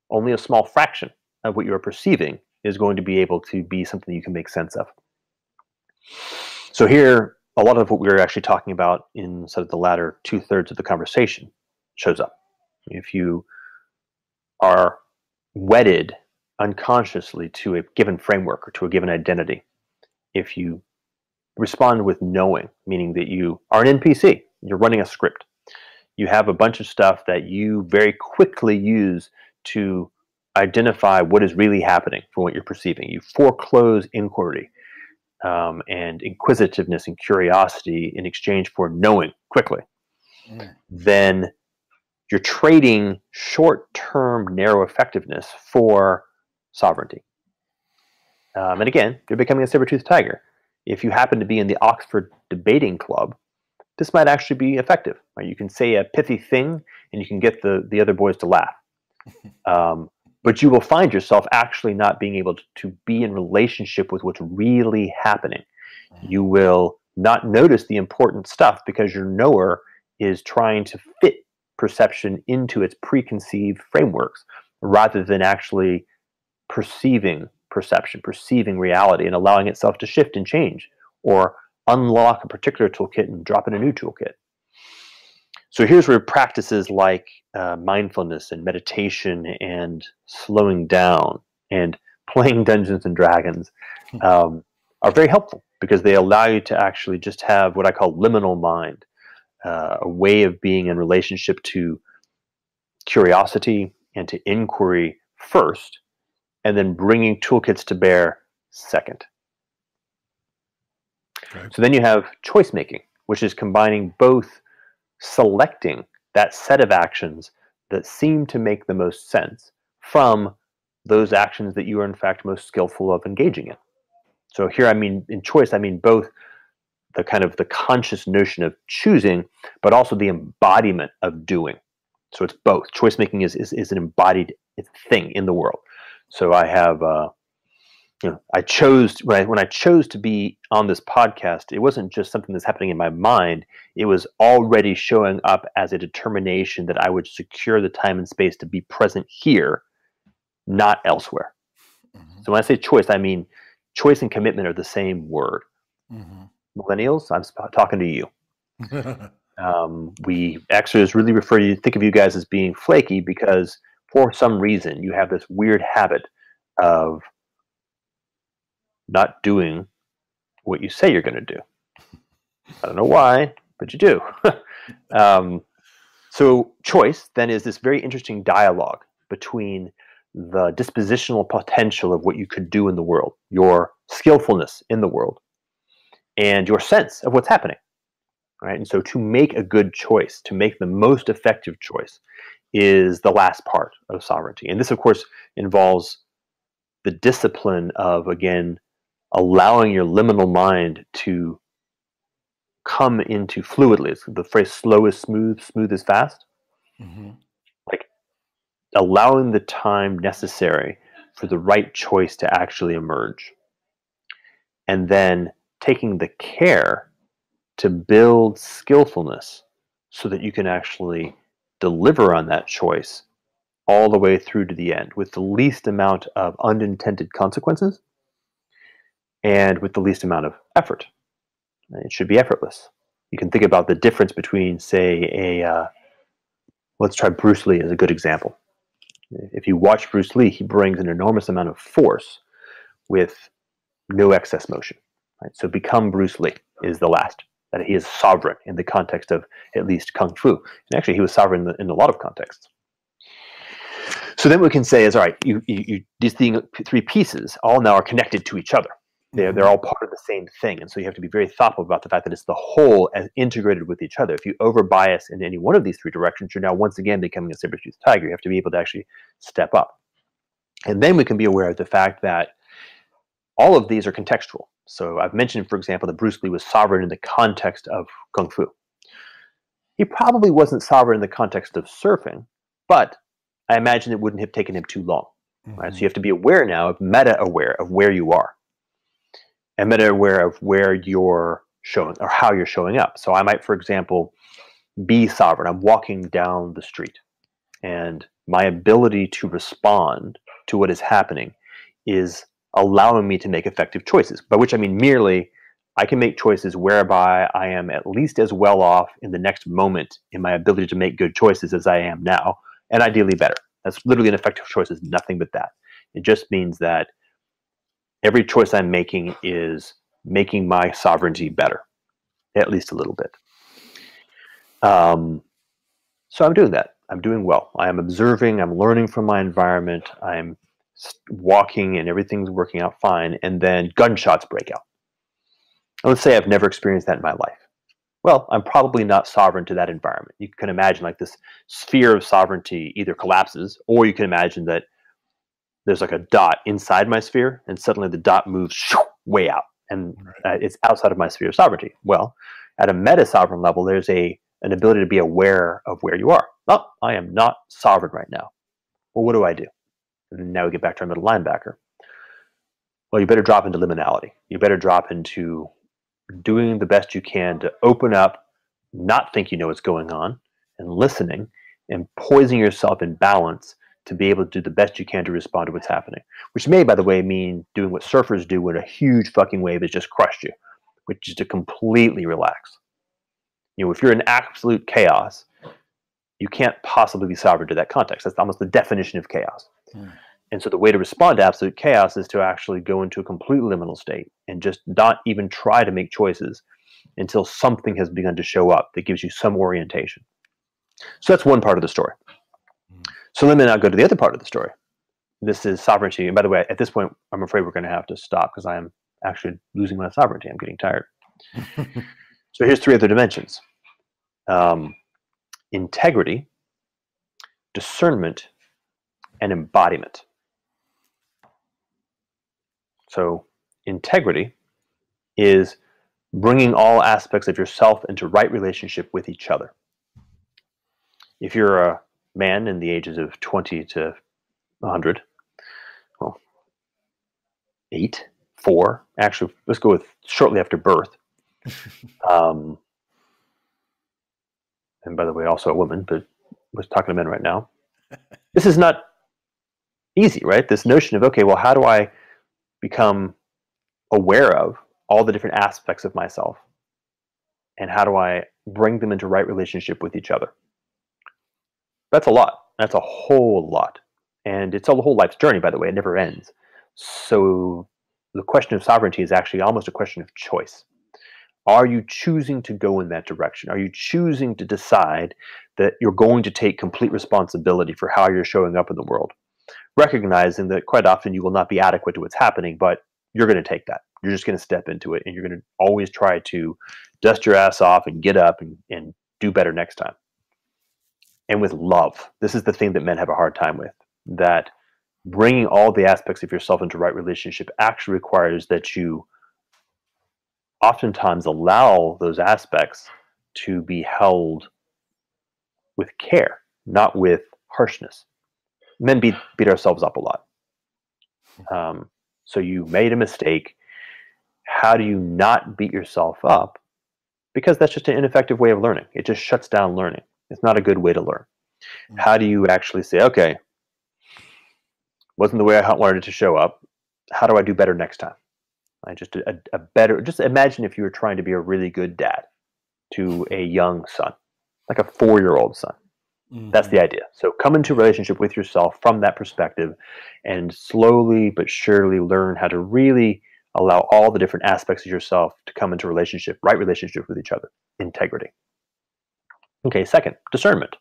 only a small fraction of what you're perceiving is going to be able to be something you can make sense of. So here, a lot of what we're actually talking about in sort of the latter 2/3 of the conversation shows up. If you are wedded unconsciously to a given framework or to a given identity, if you respond with knowing, meaning that you are an NPC, you're running a script, you have a bunch of stuff that you very quickly use to identify what is really happening from what you're perceiving. You foreclose inquiry and inquisitiveness and curiosity in exchange for knowing quickly. Then you're trading short-term narrow effectiveness for sovereignty. And again, you're becoming a saber-toothed tiger. If you happen to be in the Oxford debating club, this might actually be effective. Right? You can say a pithy thing and you can get the other boys to laugh. But you will find yourself actually not being able to be in relationship with what's really happening. You will not notice the important stuff because your knower is trying to fit perception into its preconceived frameworks rather than actually perceiving perception, perceiving reality, and allowing itself to shift and change or unlock a particular toolkit and drop in a new toolkit. So here's where practices like mindfulness and meditation and slowing down and playing Dungeons and Dragons are very helpful because they allow you to actually just have what I call liminal mind, a way of being in relationship to curiosity and to inquiry first, and then bringing toolkits to bear second. Okay. So then you have choice making, which is combining both selecting that set of actions that seem to make the most sense from those actions that you are in fact most skillful of engaging in. So here, I mean, in choice, I mean both the kind of the conscious notion of choosing, but also the embodiment of doing. So it's both. Choice making is an embodied thing in the world. So I have, I chose when I chose to be on this podcast. It wasn't just something that's happening in my mind. It was already showing up as a determination that I would secure the time and space to be present here, not elsewhere. Mm-hmm. So when I say choice, I mean choice and commitment are the same word. Mm-hmm. Millennials, I'm talking to you. We actually just really think of you guys as being flaky because for some reason you have this weird habit of not doing what you say you're going to do. I don't know why, but you do. So choice then is this very interesting dialogue between the dispositional potential of what you could do in the world, your skillfulness in the world, and your sense of what's happening, right? And so to make a good choice, to make the most effective choice, is the last part of sovereignty. And this, of course, involves the discipline of, again, allowing your liminal mind to come into fluidly. It's the phrase slow is smooth, smooth is fast. Mm-hmm. Like allowing the time necessary for the right choice to actually emerge. And then taking the care to build skillfulness so that you can actually deliver on that choice all the way through to the end with the least amount of unintended consequences and with the least amount of effort. It should be effortless. You can think about the difference between, say, let's try Bruce Lee as a good example. If you watch Bruce Lee, he brings an enormous amount of force with no excess motion. Right? So Become Bruce Lee is the last. That he is sovereign in the context of at least Kung Fu. And actually, he was sovereign in a lot of contexts. So then what we can say is, all right, these three pieces all now are connected to each other. They're all part of the same thing. And so you have to be very thoughtful about the fact that it's the whole as integrated with each other. If you over-bias in any one of these three directions, you're now once again becoming a saber-toothed tiger. You have to be able to actually step up. And then we can be aware of the fact that all of these are contextual. So I've mentioned, for example, that Bruce Lee was sovereign in the context of Kung Fu. He probably wasn't sovereign in the context of surfing, but I imagine it wouldn't have taken him too long. Mm-hmm. Right? So you have to be aware now of meta-aware of where you are. And meta-aware of where you're showing or how you're showing up. So I might, for example, be sovereign. I'm walking down the street, and my ability to respond to what is happening is allowing me to make effective choices, by which I mean merely I can make choices whereby I am at least as well off in the next moment in my ability to make good choices as I am now, and ideally better. That's literally an effective choice is nothing but that. It just means that every choice I'm making is making my sovereignty better, at least a little bit. So I'm doing that. I'm doing well. I am observing. I'm learning from my environment. I'm walking and everything's working out fine. And then gunshots break out. And let's say I've never experienced that in my life. Well, I'm probably not sovereign to that environment. You can imagine like this sphere of sovereignty either collapses, or you can imagine that there's like a dot inside my sphere, and suddenly the dot moves way out, and it's outside of my sphere of sovereignty. Well, at a meta-sovereign level, there's an ability to be aware of where you are. Oh, I am not sovereign right now. Well, what do I do? And now we get back to our middle linebacker. Well, you better drop into liminality. You better drop into doing the best you can to open up, not think you know what's going on, and listening, and poising yourself in balance to be able to do the best you can to respond to what's happening. Which may, by the way, mean doing what surfers do when a huge fucking wave has just crushed you, which is to completely relax. You know, if you're in absolute chaos, you can't possibly be sovereign to that context. That's almost the definition of chaos. And so the way to respond to absolute chaos is to actually go into a complete liminal state and just not even try to make choices until something has begun to show up that gives you some orientation. So that's one part of the story. So let me now go to the other part of the story. This is sovereignty. And by the way, at this point, I'm afraid we're going to have to stop because I am actually losing my sovereignty. I'm getting tired. So here's three other dimensions. Integrity, discernment, and embodiment. So integrity is bringing all aspects of yourself into right relationship with each other. If you're a man in the ages of 20 to 100, well, 8, 4, actually, let's go with shortly after birth. And by the way, also a woman, but we're talking to men right now. This is not easy, right? This notion of, okay, well, how do I become aware of all the different aspects of myself? And how do I bring them into right relationship with each other? That's a lot. That's a whole lot. And it's a whole life's journey, by the way. It never ends. So the question of sovereignty is actually almost a question of choice. Are you choosing to go in that direction? Are you choosing to decide that you're going to take complete responsibility for how you're showing up in the world? recognizing that quite often you will not be adequate to what's happening, but you're going to take that. You're just going to step into it, and you're going to always try to dust your ass off and get up and do better next time. And with love, this is the thing that men have a hard time with, that bringing all the aspects of yourself into right relationship actually requires that you oftentimes allow those aspects to be held with care, not with harshness. Men beat ourselves up a lot. So you made a mistake. How do you not beat yourself up? Because that's just an ineffective way of learning. It just shuts down learning. It's not a good way to learn. How do you actually say, okay, wasn't the way I wanted it to show up. How do I do better next time? Just imagine if you were trying to be a really good dad to a young son, like a 4-year-old son. Mm-hmm. That's the idea. So come into a relationship with yourself from that perspective, and slowly but surely learn how to really allow all the different aspects of yourself to come into right relationship with each other. Integrity. Okay, second, discernment.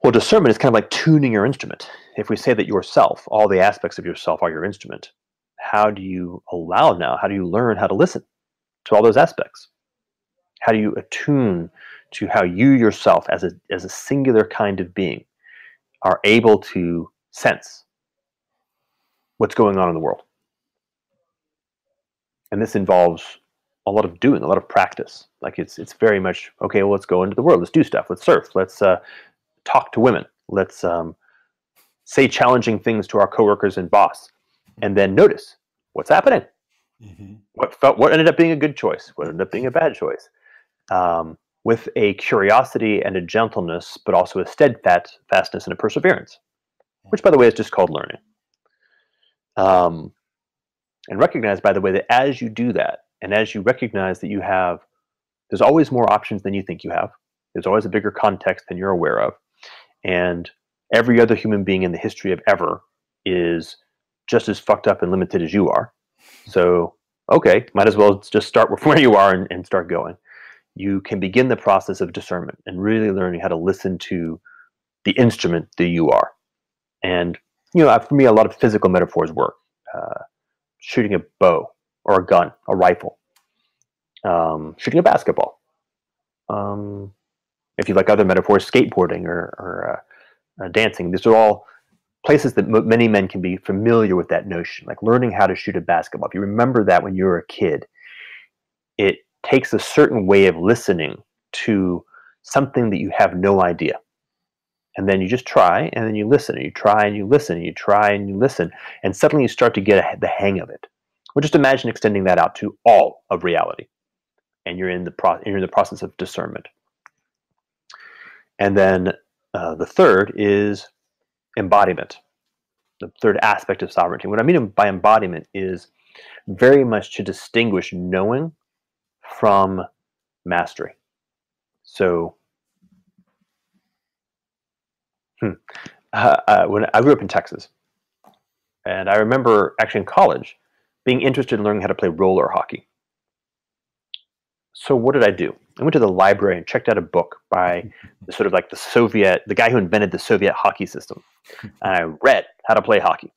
Well, discernment is kind of like tuning your instrument. If we say that yourself, all the aspects of yourself are your instrument, how do you learn how to listen to all those aspects? How do you attune to how you yourself, as a singular kind of being, are able to sense what's going on in the world? And this involves a lot of doing, a lot of practice. Like it's very much, okay, well, let's go into the world. Let's do stuff. Let's surf. Let's talk to women. Let's say challenging things to our coworkers and boss, and then notice what's happening. Mm-hmm. What ended up being a good choice? What ended up being a bad choice? With a curiosity and a gentleness, but also a steadfastness and a perseverance, which, by the way, is just called learning. And recognize, by the way, that as you do that, and as you recognize that there's always more options than you think you have. There's always a bigger context than you're aware of. And every other human being in the history of ever is just as fucked up and limited as you are. So, okay, might as well just start with where you are and start going. You can begin the process of discernment and really learning how to listen to the instrument that you are. And, for me, a lot of physical metaphors work. Shooting a bow or a gun, a rifle, shooting a basketball. If you like other metaphors, skateboarding or dancing. These are all places that many men can be familiar with that notion, like learning how to shoot a basketball. If you remember that when you were a kid, it takes a certain way of listening to something that you have no idea. And then you just try, and then you listen, and you try, and you listen, and you try, and you listen, and suddenly you start to get the hang of it. Well, just imagine extending that out to all of reality, and you're in the process of discernment. And then the third is embodiment, the third aspect of sovereignty. What I mean by embodiment is very much to distinguish knowing from mastery. So, when I grew up in Texas, and I remember actually in college being interested in learning how to play roller hockey. So what did I do? I went to the library and checked out a book by the guy who invented the Soviet hockey system. And I read how to play hockey.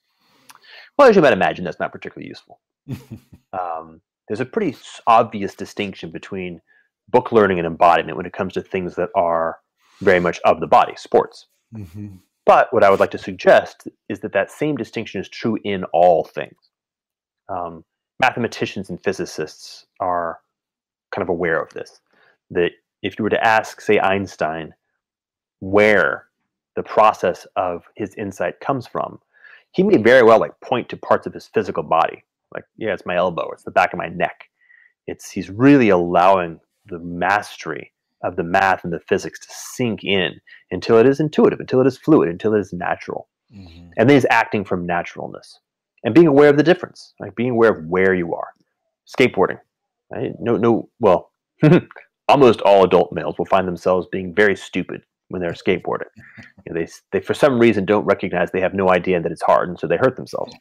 Well, as you might imagine, that's not particularly useful. There's a pretty obvious distinction between book learning and embodiment when it comes to things that are very much of the body, sports. Mm-hmm. But what I would like to suggest is that same distinction is true in all things. Mathematicians and physicists are kind of aware of this, that if you were to ask, say, Einstein where the process of his insight comes from, he may very well point to parts of his physical body. Like, yeah, it's my elbow, it's the back of my neck. He's really allowing the mastery of the math and the physics to sink in until it is intuitive, until it is fluid, until it is natural. Mm-hmm. And then he's acting from naturalness and being aware of the difference, like being aware of where you are. Skateboarding, right? Well, almost all adult males will find themselves being very stupid when they're skateboarding. They for some reason don't recognize they have no idea that it's hard, and so they hurt themselves.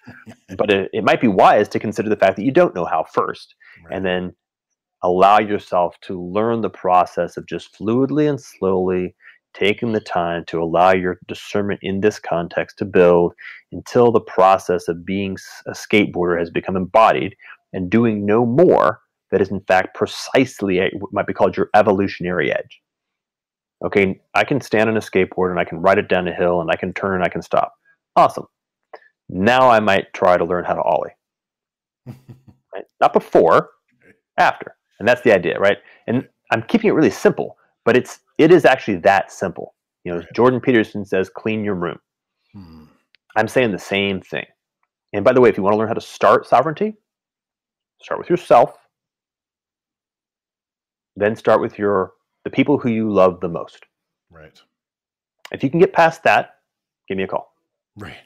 But it might be wise to consider the fact that you don't know how first, right, and then allow yourself to learn the process of just fluidly and slowly taking the time to allow your discernment in this context to build until the process of being a skateboarder has become embodied and doing no more that is in fact precisely what might be called your evolutionary edge. Okay, I can stand on a skateboard and I can ride it down a hill and I can turn and I can stop. Awesome. Now I might try to learn how to ollie. Right? Not before, after. And that's the idea, right? And I'm keeping it really simple, but it is actually that simple. You know,
Right.
Jordan Peterson says, clean your room.
Hmm.
I'm saying the same thing. And by the way, if you want to learn how to start sovereignty, start with yourself. Then start with the people who you love the most.
Right.
If you can get past that, give me a call.
Right.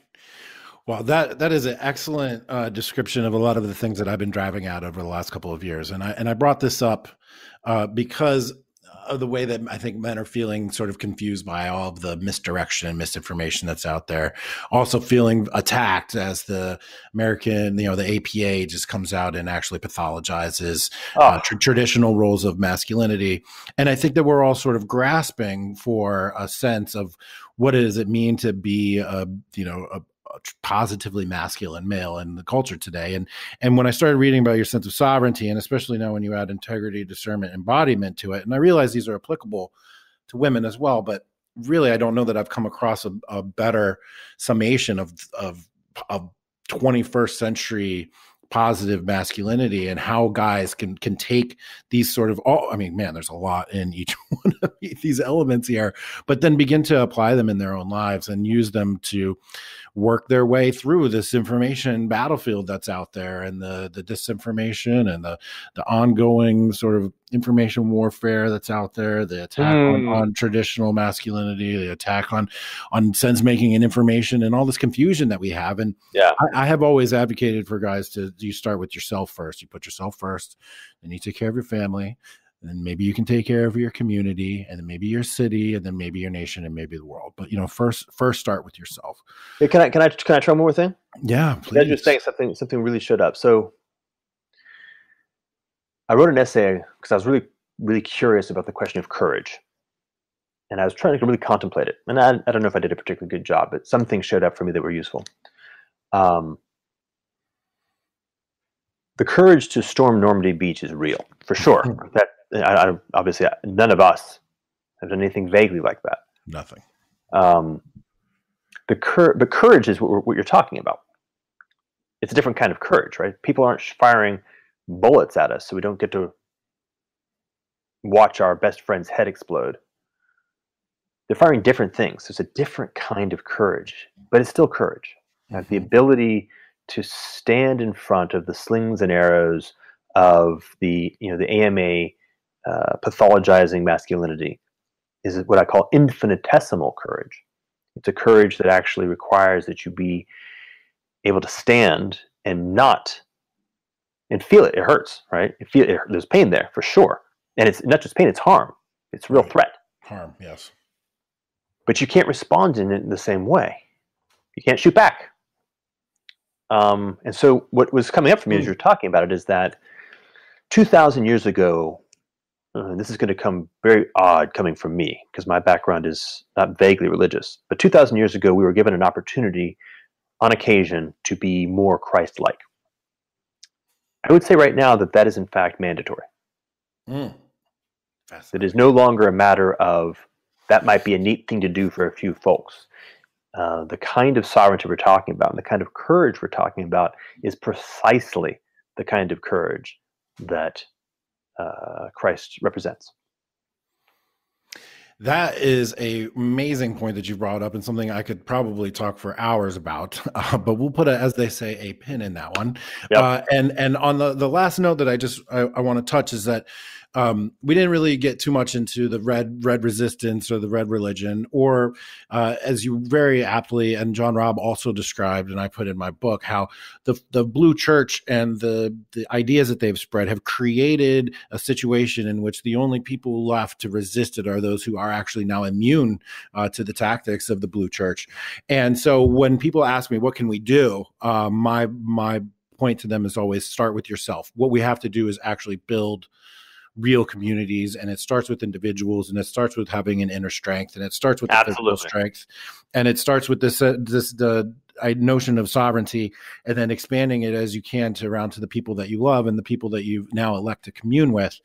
Well, that is an excellent description of a lot of the things that I've been driving at over the last couple of years, and I brought this up because of the way that I think men are feeling sort of confused by all of the misdirection and misinformation that's out there. Also feeling attacked as the American, the APA just comes out and actually pathologizes traditional roles of masculinity. And I think that we're all sort of grasping for a sense of what does it mean to be a positively masculine male in the culture today. And when I started reading about your sense of sovereignty, and especially now when you add integrity, discernment, embodiment to it, and I realize these are applicable to women as well, but really I don't know that I've come across a better summation of 21st century positive masculinity and how guys can take these sort of there's a lot in each one of these elements here, but then begin to apply them in their own lives and use them to work their way through this information battlefield that's out there, and the disinformation and the ongoing sort of information warfare that's out there, the attack on traditional masculinity, the attack on sense making and information, and all this confusion that we have. And I have always advocated for guys you start with yourself first. You put yourself first, then you take care of your family, and then maybe you can take care of your community, and then maybe your city, and then maybe your nation, and maybe the world. But first start with yourself.
Hey, can I try one more thing?
Yeah, please.
I'm just saying something really showed up. So I wrote an essay because I was really, really curious about the question of courage, and I was trying to really contemplate it. And I don't know if I did a particularly good job, but some things showed up for me that were useful. The courage to storm Normandy Beach is real, for sure. Obviously, none of us have done anything vaguely like that.
Nothing.
The courage is what you're talking about. It's a different kind of courage, right? People aren't firing bullets at us, so we don't get to watch our best friend's head explode. They're firing different things. It's a different kind of courage, but it's still courage. Mm-hmm. The ability to stand in front of the slings and arrows of the AMA pathologizing masculinity is what I call infinitesimal courage. It's a courage that actually requires that you be able to stand and feel it. It hurts, right? There's pain there for sure, and it's not just pain; it's harm. It's real threat.
Harm, yes.
But you can't respond in it in the same way. You can't shoot back. And so what was coming up for me as you're talking about it is that 2,000 years ago, this is going to come very odd coming from me because my background is not vaguely religious, but 2,000 years ago, we were given an opportunity on occasion to be more Christ-like. I would say right now that is in fact mandatory. It is no longer a matter of that might be a neat thing to do for a few folks. The kind of sovereignty we're talking about and the kind of courage we're talking about is precisely the kind of courage that Christ represents.
That is an amazing point that you brought up, and something I could probably talk for hours about. But we'll put, as they say, a pin in that one. Yep. And on the last note that I want to touch is that we didn't really get too much into the red resistance or the red religion, or as you very aptly and John Robb also described, and I put in my book, how the blue church and the ideas that they've spread have created a situation in which the only people left to resist it are those who are actually now immune to the tactics of the blue church. And so when people ask me, what can we do? My point to them is always start with yourself. What we have to do is actually build real communities, and it starts with individuals, and it starts with having an inner strength, and it starts with the physical strength, and it starts with the notion of sovereignty, and then expanding it as you can around to the people that you love and the people that you now elect to commune with.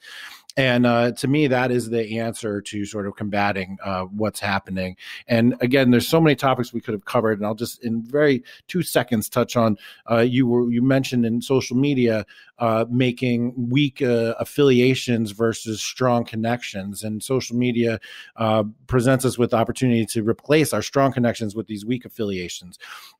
And to me, that is the answer to sort of combating what's happening. And again, there's so many topics we could have covered, and I'll just in very 2 seconds touch on you mentioned in social media making weak affiliations versus strong connections, and social media presents us with the opportunity to replace our strong connections with these weak affiliations.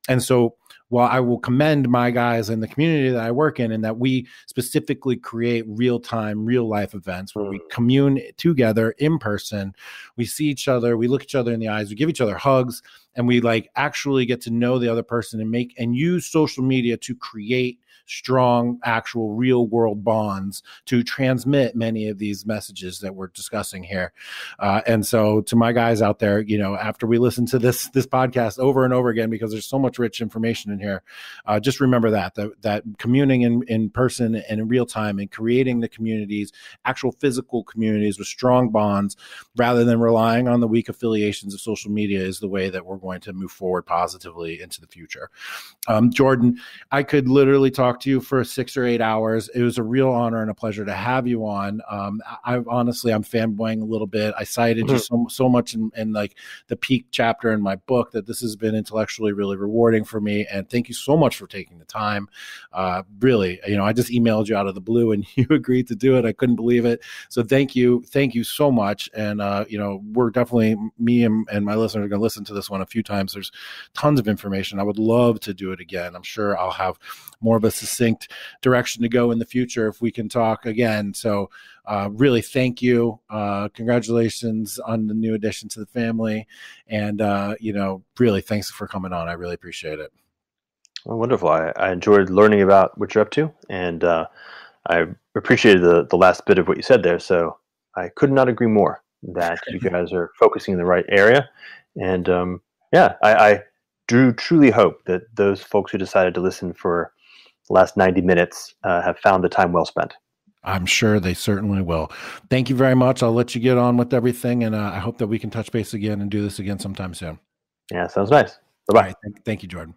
And so while I will commend my guys in the community that I work in, and that we specifically create real-time, real-life events where we commune together in person, we see each other, we look each other in the eyes, we give each other hugs, and we like actually get to know the other person and use social media to create strong, actual real world bonds to transmit many of these messages that we're discussing here. And so to my guys out there, after we listen to this podcast over and over again, because there's so much rich information in here, just remember that communing in person and in real time and creating the communities, actual physical communities with strong bonds, rather than relying on the weak affiliations of social media, is the way that we're going to move forward positively into the future. Jordan, I could literally talk to you for 6 or 8 hours. It was a real honor and a pleasure to have you on. I'm fanboying a little bit. I cited you so much in like the peak chapter in my book that this has been intellectually really rewarding for me. And thank you so much for taking the time. Really, I just emailed you out of the blue and you agreed to do it. I couldn't believe it. So thank you so much. And we're definitely, me and my listeners are going to listen to this one a few times. There's tons of information. I would love to do it again. I'm sure I'll have more of a succinct direction to go in the future if we can talk again. So really, thank you. Congratulations on the new addition to the family. And, really, thanks for coming on. I really appreciate it.
Well, wonderful. I enjoyed learning about what you're up to, and I appreciated the last bit of what you said there. So I could not agree more that you guys are focusing in the right area. And I do truly hope that those folks who decided to listen for the last 90 minutes have found the time well spent.
I'm sure they certainly will. Thank you very much. I'll let you get on with everything, and I hope that we can touch base again and do this again sometime soon.
Yeah, sounds nice. Bye-bye.
All right, thank you, Jordan.